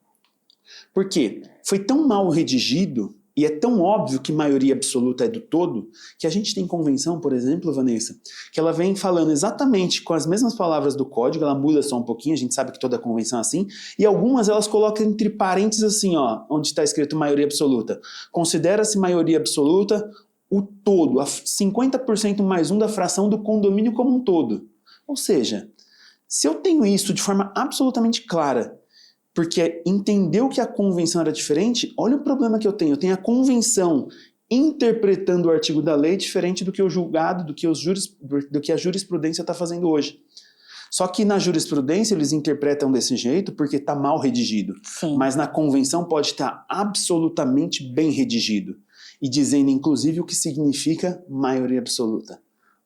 Por quê? Foi tão mal redigido e é tão óbvio que maioria absoluta é do todo, que a gente tem convenção, por exemplo, Vanessa, que ela vem falando exatamente com as mesmas palavras do código, ela muda só um pouquinho, a gente sabe que toda convenção é assim, e algumas elas colocam entre parênteses assim, ó, onde está escrito maioria absoluta. Considera-se maioria absoluta o todo, a 50% mais 1 da fração do condomínio como um todo. Ou seja, se eu tenho isso de forma absolutamente clara, porque entendeu que a convenção era diferente, olha o problema que eu tenho. Eu tenho a convenção interpretando o artigo da lei diferente do que o julgado, do que a jurisprudência está fazendo hoje. Só que na jurisprudência eles interpretam desse jeito porque está mal redigido.
Sim.
Mas na convenção pode estar absolutamente bem redigido. E dizendo, inclusive, o que significa maioria absoluta.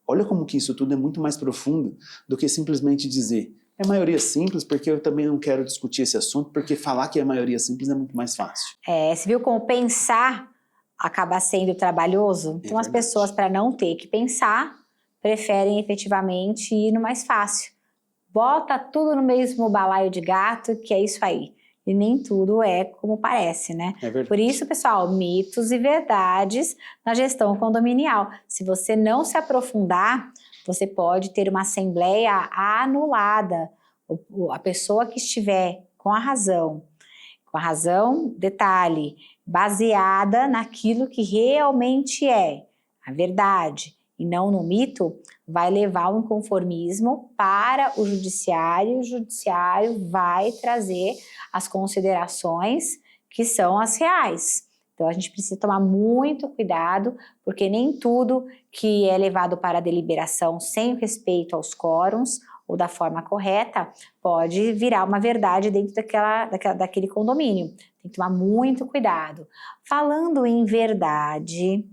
Olha como que isso tudo é muito mais profundo do que simplesmente dizer é maioria simples, porque eu também não quero discutir esse assunto, porque falar que é maioria simples é muito mais fácil.
Você viu como pensar acaba sendo trabalhoso? Então as pessoas, para não ter que pensar, preferem efetivamente ir no mais fácil. Bota tudo no mesmo balaio de gato, que é isso aí. E nem tudo é como parece, né?
É verdade.
Por isso, pessoal, mitos e verdades na gestão condominial. Se você não se aprofundar, você pode ter uma assembleia anulada. A pessoa que estiver com a razão, detalhe, baseada naquilo que realmente é a verdade e não no mito, vai levar um inconformismo para o judiciário. O judiciário vai trazer as considerações que são as reais. Então a gente precisa tomar muito cuidado, porque nem tudo que é levado para a deliberação sem respeito aos quórums ou da forma correta pode virar uma verdade dentro daquele condomínio. Tem que tomar muito cuidado. Falando em verdade,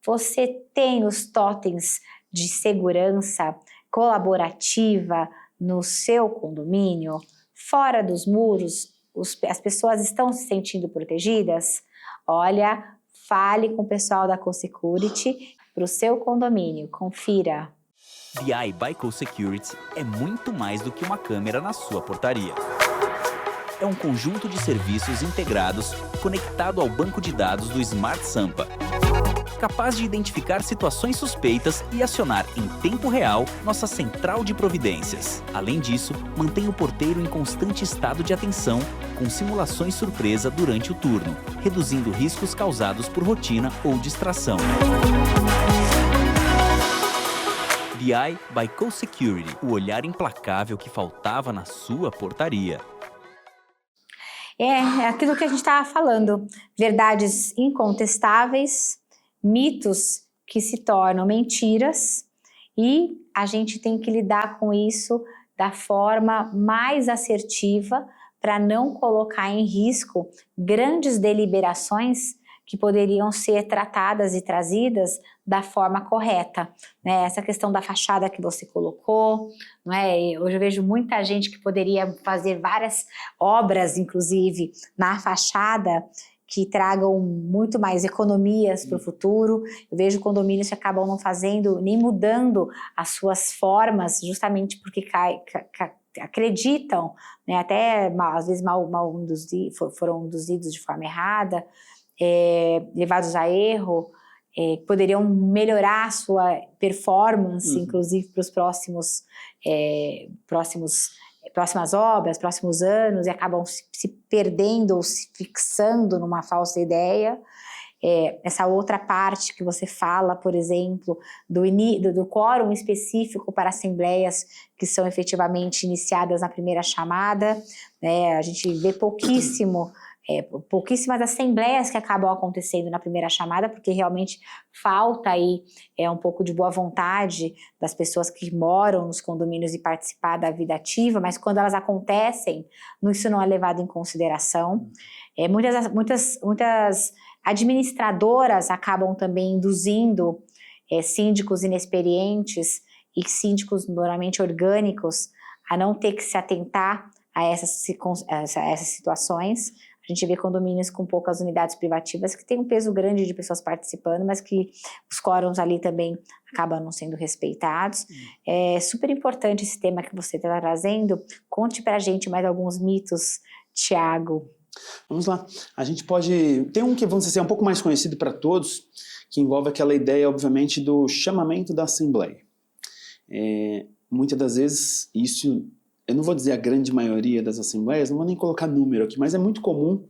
você tem os totens de segurança colaborativa no seu condomínio? Fora dos muros, as pessoas estão se sentindo protegidas? Olha, fale com o pessoal da CoSecurity para o seu condomínio. Confira.
BI by CoSecurity é muito mais do que uma câmera na sua portaria. É um conjunto de serviços integrados conectado ao banco de dados do Smart Sampa, capaz de identificar situações suspeitas e acionar em tempo real nossa central de providências. Além disso, mantém o porteiro em constante estado de atenção, com simulações surpresa durante o turno, reduzindo riscos causados por rotina ou distração. BI by CoSecurity, o olhar implacável que faltava na sua portaria.
É aquilo que a gente estava falando, verdades incontestáveis, mitos que se tornam mentiras, e a gente tem que lidar com isso da forma mais assertiva para não colocar em risco grandes deliberações que poderiam ser tratadas e trazidas da forma correta, né? Essa questão da fachada que você colocou, não é? Hoje eu vejo muita gente que poderia fazer várias obras, inclusive, na fachada, que tragam muito mais economias para o futuro. Eu vejo condomínios que acabam não fazendo, nem mudando as suas formas, justamente porque acreditam, né, até às vezes foram induzidos de forma errada, levados a erro, poderiam melhorar a sua performance, inclusive para os próximas obras, próximos anos, e acabam se perdendo ou se fixando numa falsa ideia. Essa outra parte que você fala, por exemplo, do quórum específico para assembleias que são efetivamente iniciadas na primeira chamada, né? A gente vê pouquíssimas assembleias que acabam acontecendo na primeira chamada, porque realmente falta aí um pouco de boa vontade das pessoas que moram nos condomínios e participar da vida ativa, mas quando elas acontecem, isso não é levado em consideração. Muitas administradoras acabam também induzindo síndicos inexperientes e síndicos normalmente orgânicos a não ter que se atentar a essas situações. A gente vê condomínios com poucas unidades privativas que tem um peso grande de pessoas participando, mas que os quórums ali também acabam não sendo respeitados. É super importante esse tema que você está trazendo. Conte pra gente mais alguns mitos, Thiago.
Vamos lá. A gente pode... Tem um que, vamos dizer, é um pouco mais conhecido para todos, que envolve aquela ideia, obviamente, do chamamento da assembleia. Muitas das vezes, isso... Eu não vou dizer a grande maioria das assembleias, não vou nem colocar número aqui, mas é muito comum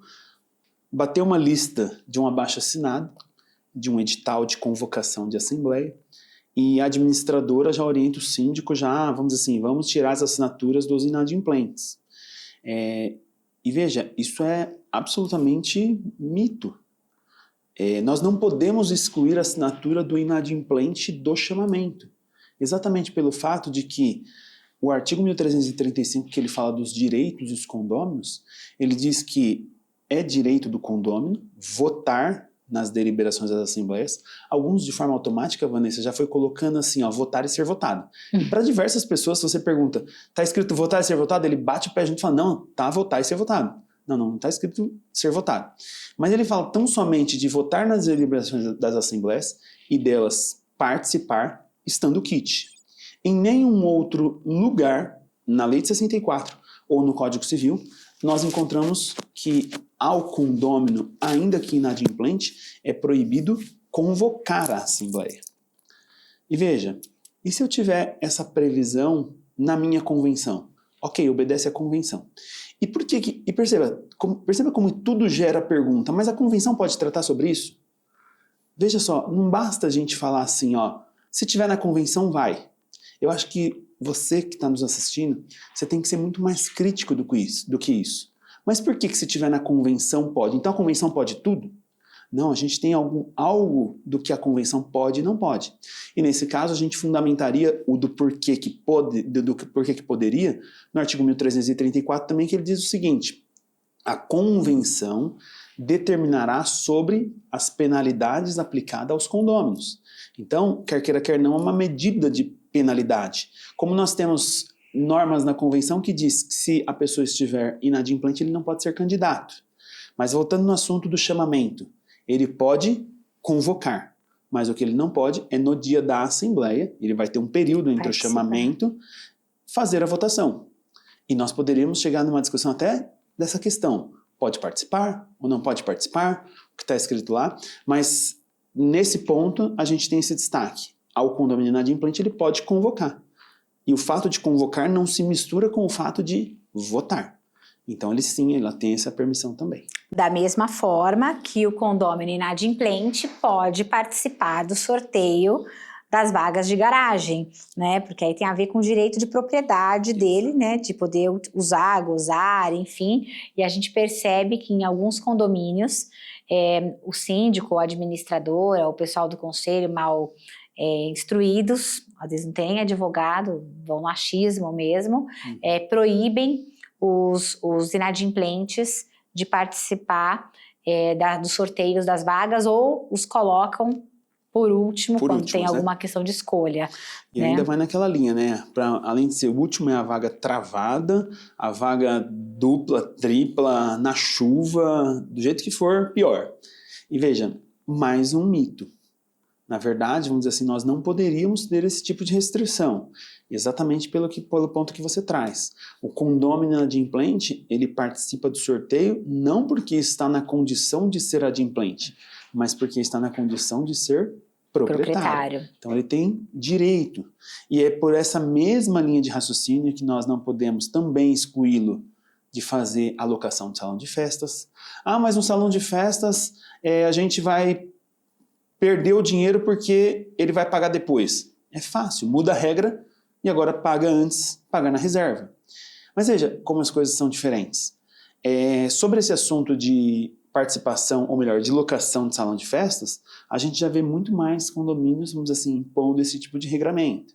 bater uma lista de um abaixo-assinado, de um edital de convocação de assembleia, e a administradora já orienta o síndico, vamos dizer assim, vamos tirar as assinaturas dos inadimplentes. E veja, isso é absolutamente mito. Nós não podemos excluir a assinatura do inadimplente do chamamento, exatamente pelo fato de que o artigo 1335, que ele fala dos direitos dos condôminos, ele diz que é direito do condômino votar nas deliberações das assembleias. Alguns de forma automática, Vanessa, já foi colocando assim, votar e ser votado. E para diversas pessoas, se você pergunta, tá escrito votar e ser votado? Ele bate o pé junto e fala, não, tá votar e ser votado. Não tá escrito ser votado. Mas ele fala tão somente de votar nas deliberações das assembleias e delas participar, estando o quite. Em nenhum outro lugar, na Lei de 64 ou no Código Civil, nós encontramos que ao condômino, ainda que inadimplente, é proibido convocar a assembleia. E veja, e se eu tiver essa previsão na minha convenção? Ok, obedece à convenção. E por que e perceba como tudo gera pergunta, mas a convenção pode tratar sobre isso? Veja só, não basta a gente falar assim, se tiver na convenção, vai. Eu acho que você que está nos assistindo, você tem que ser muito mais crítico do que isso. Mas por que se tiver na convenção pode? Então a convenção pode tudo? Não, a gente tem algo do que a convenção pode e não pode. E nesse caso a gente fundamentaria o do porquê que pode, do porquê que poderia, no artigo 1334 também, que ele diz o seguinte: a convenção determinará sobre as penalidades aplicadas aos condôminos. Então, quer queira, quer não, é uma medida de penalidade. Como nós temos normas na convenção que diz que se a pessoa estiver inadimplente, ele não pode ser candidato. Mas voltando no assunto do chamamento, ele pode convocar, mas o que ele não pode é no dia da assembleia, ele vai ter um período entre o chamamento, fazer a votação. E nós poderíamos chegar numa discussão até dessa questão. Pode participar ou não pode participar, o que está escrito lá, mas nesse ponto a gente tem esse destaque. Ao condomínio inadimplente ele pode convocar. E o fato de convocar não se mistura com o fato de votar. Então ele tem essa permissão também.
Da mesma forma que o condômino inadimplente pode participar do sorteio das vagas de garagem, né? Porque aí tem a ver com o direito de propriedade dele, né? De poder usar, gozar, enfim. E a gente percebe que em alguns condomínios, o síndico, a administradora, o pessoal do conselho mal instruídos, às vezes não tem advogado, vão no achismo mesmo, proíbem os inadimplentes de participar dos sorteios das vagas ou os colocam por último, quando tem
né?
alguma questão de escolha.
E
né?
ainda vai naquela linha, né? Além de ser o último, é a vaga travada, a vaga dupla, tripla, na chuva, do jeito que for, pior. E veja, mais um mito. Na verdade, vamos dizer assim, nós não poderíamos ter esse tipo de restrição, exatamente pelo ponto que você traz. O condômino inadimplente, ele participa do sorteio não porque está na condição de ser adimplente, mas porque está na condição de ser proprietário. Então ele tem direito. E é por essa mesma linha de raciocínio que nós não podemos também excluí-lo de fazer alocação de salão de festas. Ah, mas no salão de festas a gente vai perder o dinheiro porque ele vai pagar depois. É fácil, muda a regra e agora paga antes, paga na reserva. Mas veja como as coisas são diferentes. Sobre esse assunto de participação, ou melhor, de locação de salão de festas, a gente já vê muito mais condomínios, vamos dizer assim, impondo esse tipo de regramento.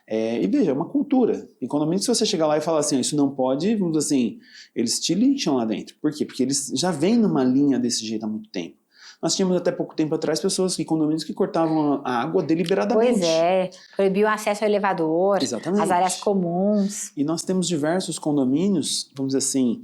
E veja, é uma cultura. Em condomínios, se você chegar lá e falar assim, isso não pode, vamos dizer assim, eles te lincham lá dentro. Por quê? Porque eles já vêm numa linha desse jeito há muito tempo. Nós tínhamos até pouco tempo atrás condomínios que cortavam a água deliberadamente.
Pois é, proibiam acesso ao elevador,
exatamente,
às áreas comuns.
E nós temos diversos condomínios, vamos dizer assim,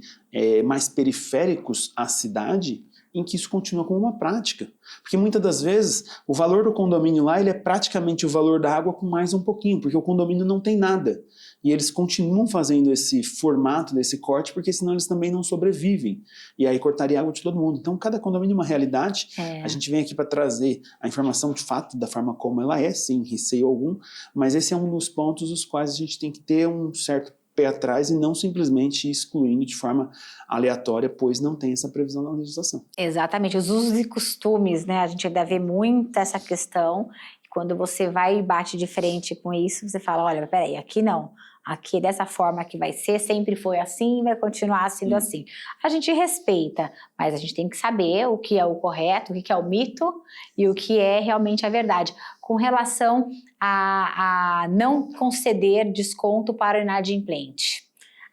mais periféricos à cidade, em que isso continua como uma prática. Porque muitas das vezes o valor do condomínio lá ele é praticamente o valor da água com mais um pouquinho, porque o condomínio não tem nada. E eles continuam fazendo esse formato desse corte, porque senão eles também não sobrevivem. E aí cortaria a água de todo mundo. Então cada condomínio é uma realidade. A gente vem aqui para trazer a informação de fato da forma como ela é, sem receio algum, mas esse é um dos pontos os quais a gente tem que ter um certo pé atrás e não simplesmente excluindo de forma aleatória, pois não tem essa previsão na legislação.
Exatamente, os usos e costumes, né? A gente ainda vê muito essa questão. Quando você vai e bate de frente com isso, você fala, olha, peraí, aqui não. Aqui dessa forma que vai ser, sempre foi assim e vai continuar sendo assim. A gente respeita, mas a gente tem que saber o que é o correto, o que é o mito e o que é realmente a verdade. Com relação a não conceder desconto para o inadimplente.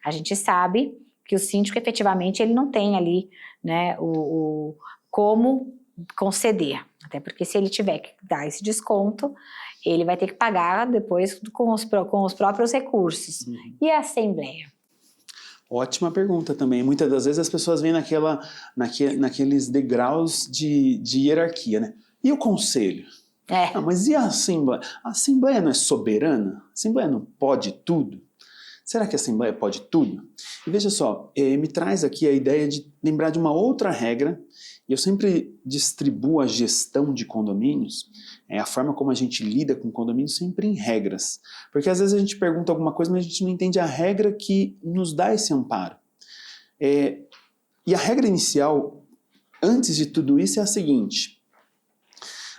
A gente sabe que o síndico efetivamente ele não tem ali, né, como conceder. Até porque se ele tiver que dar esse desconto, ele vai ter que pagar depois com os próprios recursos. E a Assembleia?
Ótima pergunta também. Muitas das vezes as pessoas vêm naqueles degraus de hierarquia, né? E o conselho? Mas e a Assembleia? A Assembleia não é soberana? A Assembleia não pode tudo? Será que a Assembleia pode tudo? E veja só, me traz aqui a ideia de lembrar de uma outra regra. Eu sempre distribuo a gestão de condomínios, a forma como a gente lida com condomínios, sempre em regras. Porque às vezes a gente pergunta alguma coisa, mas a gente não entende a regra que nos dá esse amparo. E a regra inicial, antes de tudo isso, é a seguinte.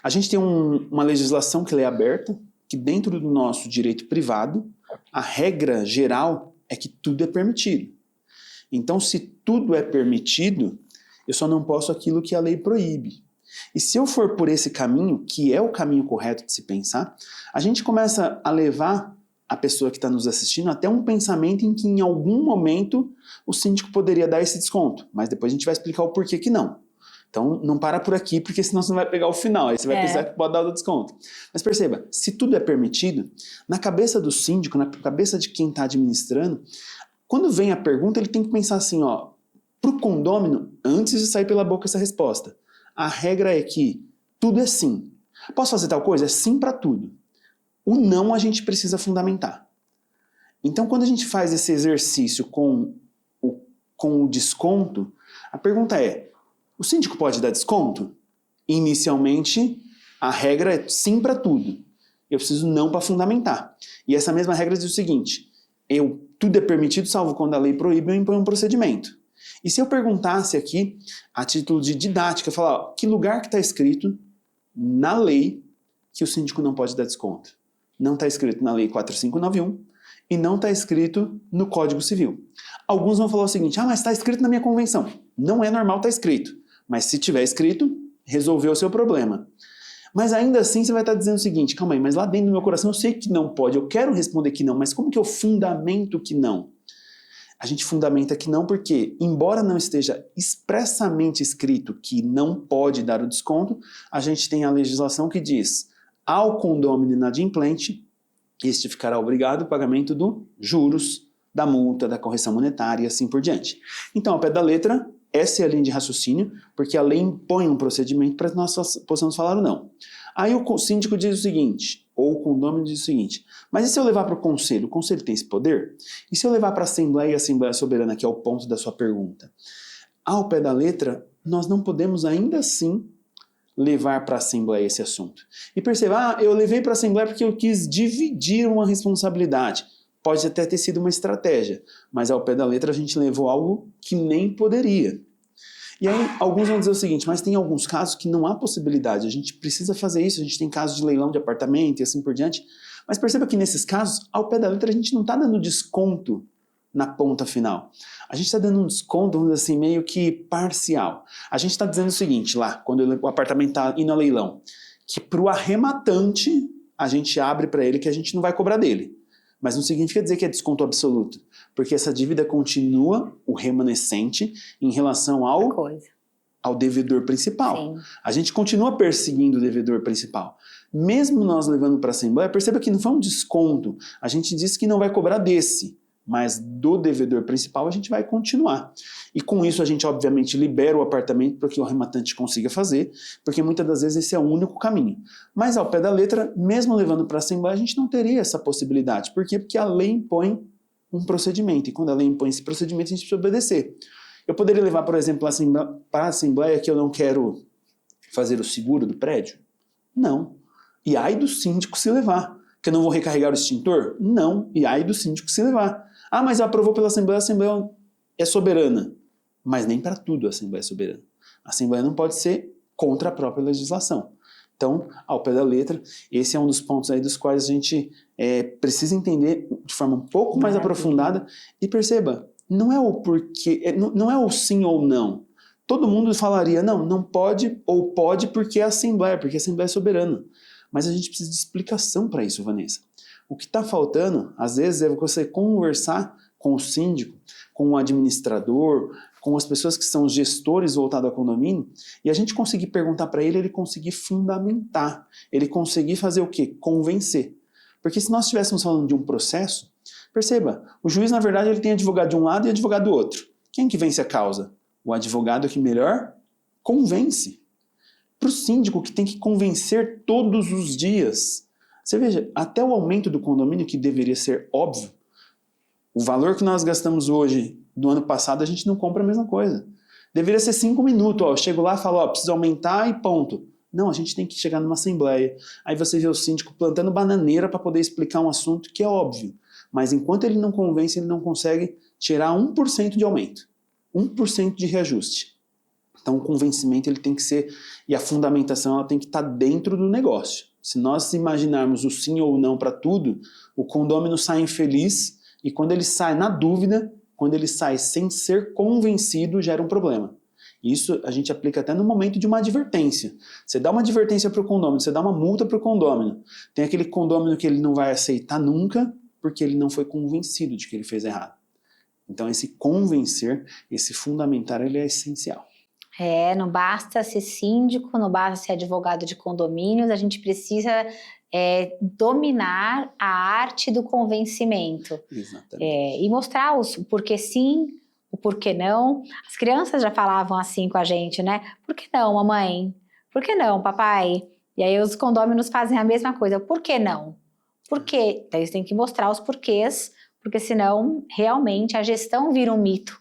A gente tem uma legislação que ela é aberta, que dentro do nosso direito privado, a regra geral é que tudo é permitido. Então, se tudo é permitido, eu só não posso aquilo que a lei proíbe. E se eu for por esse caminho, que é o caminho correto de se pensar, a gente começa a levar a pessoa que está nos assistindo até um pensamento em que em algum momento o síndico poderia dar esse desconto. Mas depois a gente vai explicar o porquê que não. Então não para por aqui, porque senão você não vai pegar o final. Aí você vai pensar que pode dar o desconto. Mas perceba, se tudo é permitido, na cabeça do síndico, na cabeça de quem está administrando, quando vem a pergunta, ele tem que pensar assim, para o condômino, antes de sair pela boca essa resposta, a regra é que tudo é sim. Posso fazer tal coisa? É sim para tudo. O não a gente precisa fundamentar. Então, quando a gente faz esse exercício com o desconto, a pergunta é, o síndico pode dar desconto? Inicialmente, a regra é sim para tudo. Eu preciso não para fundamentar. E essa mesma regra diz o seguinte, tudo é permitido, salvo quando a lei proíbe, eu imponho um procedimento. E se eu perguntasse aqui, a título de didática, falar, que lugar que está escrito na lei que o síndico não pode dar desconto? Não está escrito na lei 4591 e não está escrito no Código Civil. Alguns vão falar o seguinte, mas está escrito na minha convenção. Não é normal estar escrito, mas se tiver escrito, resolveu o seu problema. Mas ainda assim você vai estar dizendo o seguinte, calma aí, mas lá dentro do meu coração eu sei que não pode, eu quero responder que não, mas como que eu fundamento que não? A gente fundamenta que não porque, embora não esteja expressamente escrito que não pode dar o desconto, a gente tem a legislação que diz, ao condômino inadimplente, este ficará obrigado ao pagamento dos juros, da multa, da correção monetária e assim por diante. Então, ao pé da letra, essa é a linha de raciocínio, porque a lei impõe um procedimento para que nós possamos falar ou não. Aí o síndico diz o seguinte, ou o condômino diz o seguinte, mas e se eu levar para o conselho? O conselho tem esse poder? E se eu levar para a Assembleia e a Assembleia Soberana, que é o ponto da sua pergunta? Ao pé da letra, nós não podemos ainda assim levar para a Assembleia esse assunto. E perceba, eu levei para a Assembleia porque eu quis dividir uma responsabilidade. Pode até ter sido uma estratégia, mas ao pé da letra a gente levou algo que nem poderia. E aí alguns vão dizer o seguinte, mas tem alguns casos que não há possibilidade, a gente precisa fazer isso, a gente tem casos de leilão de apartamento e assim por diante, mas perceba que nesses casos, ao pé da letra a gente não está dando desconto na ponta final. A gente está dando um desconto, vamos dizer assim, meio que parcial. A gente está dizendo o seguinte, lá, quando o apartamento está indo a leilão, que para o arrematante a gente abre para ele que a gente não vai cobrar dele. Mas não significa dizer que é desconto absoluto, porque essa dívida continua, o remanescente, em relação ao devedor principal.
Sim.
A gente continua perseguindo o devedor principal. Mesmo nós levando para a Assembleia, perceba que não foi um desconto. A gente disse que não vai cobrar desse, mas do devedor principal a gente vai continuar. E com isso a gente obviamente libera o apartamento para que o arrematante consiga fazer, porque muitas das vezes esse é o único caminho. Mas ao pé da letra, mesmo levando para a Assembleia, a gente não teria essa possibilidade. Por quê? Porque a lei impõe um procedimento, e quando a lei impõe esse procedimento a gente precisa obedecer. Eu poderia levar, por exemplo, para a Assembleia que eu não quero fazer o seguro do prédio? Não. E ai do síndico se levar. Que eu não vou recarregar o extintor? Não. E ai do síndico se levar. Ah, mas aprovou pela Assembleia, a Assembleia é soberana. Mas nem para tudo a Assembleia é soberana. A Assembleia não pode ser contra a própria legislação. Então, ao pé da letra, esse é um dos pontos aí dos quais a gente precisa entender de forma um pouco mais aprofundada. E perceba, não é o porquê, não é o sim ou não. Todo mundo falaria, não pode ou pode porque é a Assembleia é soberana. Mas a gente precisa de explicação para isso, Vanessa. O que está faltando, às vezes, é você conversar com o síndico, com o administrador, com as pessoas que são gestores voltados ao condomínio, e a gente conseguir perguntar para ele conseguir fundamentar, ele conseguir fazer o quê? Convencer. Porque se nós estivéssemos falando de um processo, perceba, o juiz, na verdade, ele tem advogado de um lado e advogado do outro. Quem que vence a causa? O advogado que melhor convence. Para o síndico que tem que convencer todos os dias. Você veja, até o aumento do condomínio, que deveria ser óbvio, o valor que nós gastamos hoje, do ano passado, a gente não compra a mesma coisa. Deveria ser 5 minutos, eu chego lá e falo, precisa aumentar e ponto. Não, a gente tem que chegar numa assembleia. Aí você vê o síndico plantando bananeira para poder explicar um assunto que é óbvio. Mas enquanto ele não convence, ele não consegue tirar 1% de aumento. 1% de reajuste. Então o convencimento ele tem que ser, e a fundamentação ela tem que estar dentro do negócio. Se nós imaginarmos o sim ou não para tudo, o condômino sai infeliz, e quando ele sai na dúvida, quando ele sai sem ser convencido, gera um problema. Isso a gente aplica até no momento de uma advertência. Você dá uma advertência para o condômino, você dá uma multa para o condômino. Tem aquele condômino que ele não vai aceitar nunca, porque ele não foi convencido de que ele fez errado. Então esse convencer, esse fundamentar, ele é essencial.
Não basta ser síndico, não basta ser advogado de condomínios, a gente precisa dominar a arte do convencimento.
Exatamente.
E mostrar o porquê sim, o porquê não. As crianças já falavam assim com a gente, né? Por que não, mamãe? Por que não, papai? E aí os condôminos fazem a mesma coisa. Por que não? Por quê? Então eles têm que mostrar os porquês, porque senão realmente a gestão vira um mito.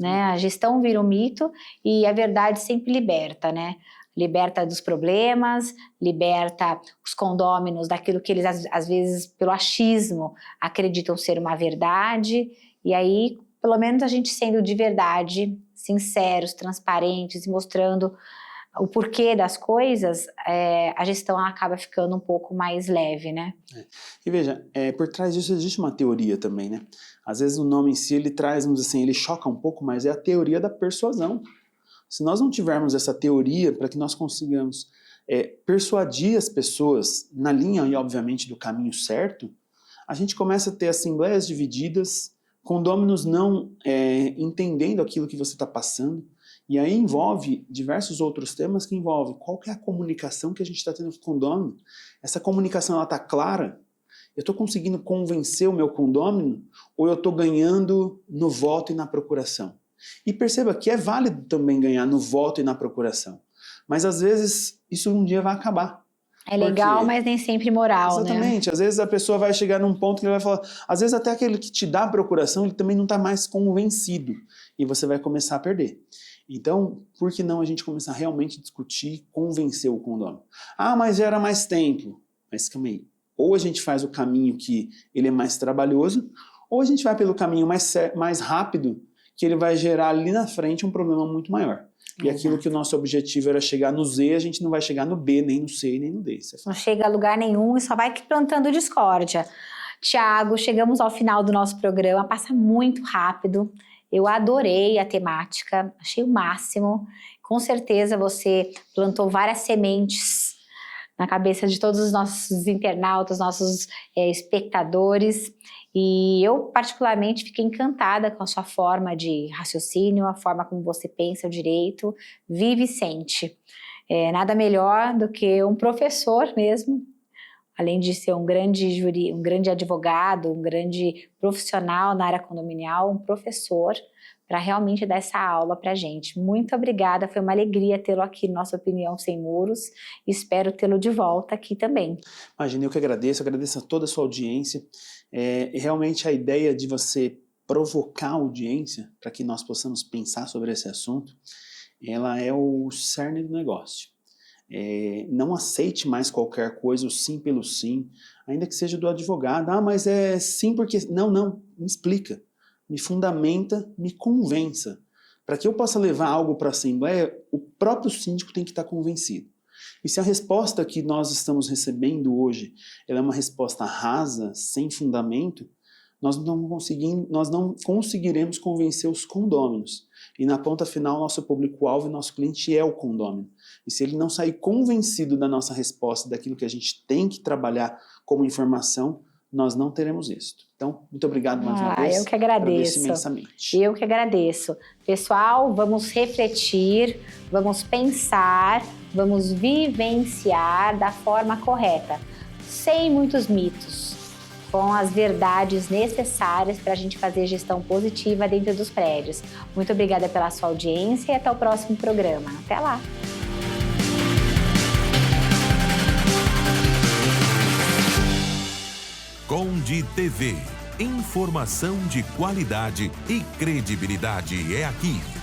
Né? A gestão vira um mito e a verdade sempre liberta, né? Liberta dos problemas, liberta os condôminos daquilo que eles, às vezes, pelo achismo, acreditam ser uma verdade. E aí, pelo menos a gente sendo de verdade, sinceros, transparentes e mostrando o porquê das coisas, a gestão ela acaba ficando um pouco mais leve, né?
E veja, por trás disso existe uma teoria também, né? Às vezes o nome em si, ele traz, vamos dizer assim, ele choca um pouco, mas é a teoria da persuasão. Se nós não tivermos essa teoria para que nós consigamos persuadir as pessoas na linha, e obviamente, do caminho certo, a gente começa a ter assembleias divididas, condôminos não entendendo aquilo que você está passando, e aí envolve diversos outros temas que envolvem qual que é a comunicação que a gente está tendo com o condômino. Essa comunicação está clara? Eu estou conseguindo convencer o meu condômino ou eu estou ganhando no voto e na procuração? E perceba que é válido também ganhar no voto e na procuração, mas às vezes isso um dia vai acabar.
É legal, mas nem sempre moral,
Exatamente.
né?
Às vezes a pessoa vai chegar num ponto que ele vai falar... Às vezes até aquele que te dá a procuração, ele também não está mais convencido. E você vai começar a perder. Então, por que não a gente começar realmente a discutir, convencer o condômino? Ah, mas gera mais tempo. Mas calma aí. Ou a gente faz o caminho que ele é mais trabalhoso, ou a gente vai pelo caminho mais rápido, que ele vai gerar ali na frente um problema muito maior. E aquilo que o nosso objetivo era chegar no Z, a gente não vai chegar no B, nem no C, nem no D.
Não chega a lugar nenhum e só vai plantando discórdia. Tiago, chegamos ao final do nosso programa, passa muito rápido. Eu adorei a temática, achei o máximo. Com certeza você plantou várias sementes na cabeça de todos os nossos internautas, nossos espectadores. E eu, particularmente, fiquei encantada com a sua forma de raciocínio, a forma como você pensa o direito, vive e sente. Nada melhor do que um professor mesmo, além de ser um grande advogado, um grande profissional na área condominial, um professor, para realmente dar essa aula para a gente. Muito obrigada, foi uma alegria tê-lo aqui no Nossa Opinião Sem Muros. Espero tê-lo de volta aqui também.
Imagina, eu agradeço a toda a sua audiência. Realmente a ideia de você provocar a audiência para que nós possamos pensar sobre esse assunto, ela é o cerne do negócio. Não aceite mais qualquer coisa, o sim pelo sim, ainda que seja do advogado. Ah, mas é sim porque... Não, me explica, me fundamenta, me convença. Para que eu possa levar algo para a Assembleia, o próprio síndico tem que estar convencido. E se a resposta que nós estamos recebendo hoje ela é uma resposta rasa, sem fundamento, nós não conseguiremos convencer os condôminos. E na ponta final, nosso público-alvo e nosso cliente é o condômino. E se ele não sair convencido da nossa resposta, daquilo que a gente tem que trabalhar como informação, nós não teremos êxito. Então, muito obrigado mais uma vez.
Eu que agradeço.
Imensamente.
Eu que agradeço. Pessoal, vamos refletir, vamos pensar, vamos vivenciar da forma correta, sem muitos mitos, com as verdades necessárias para a gente fazer gestão positiva dentro dos prédios. Muito obrigada pela sua audiência e até o próximo programa. Até lá!
Conde TV. Informação de qualidade e credibilidade é aqui.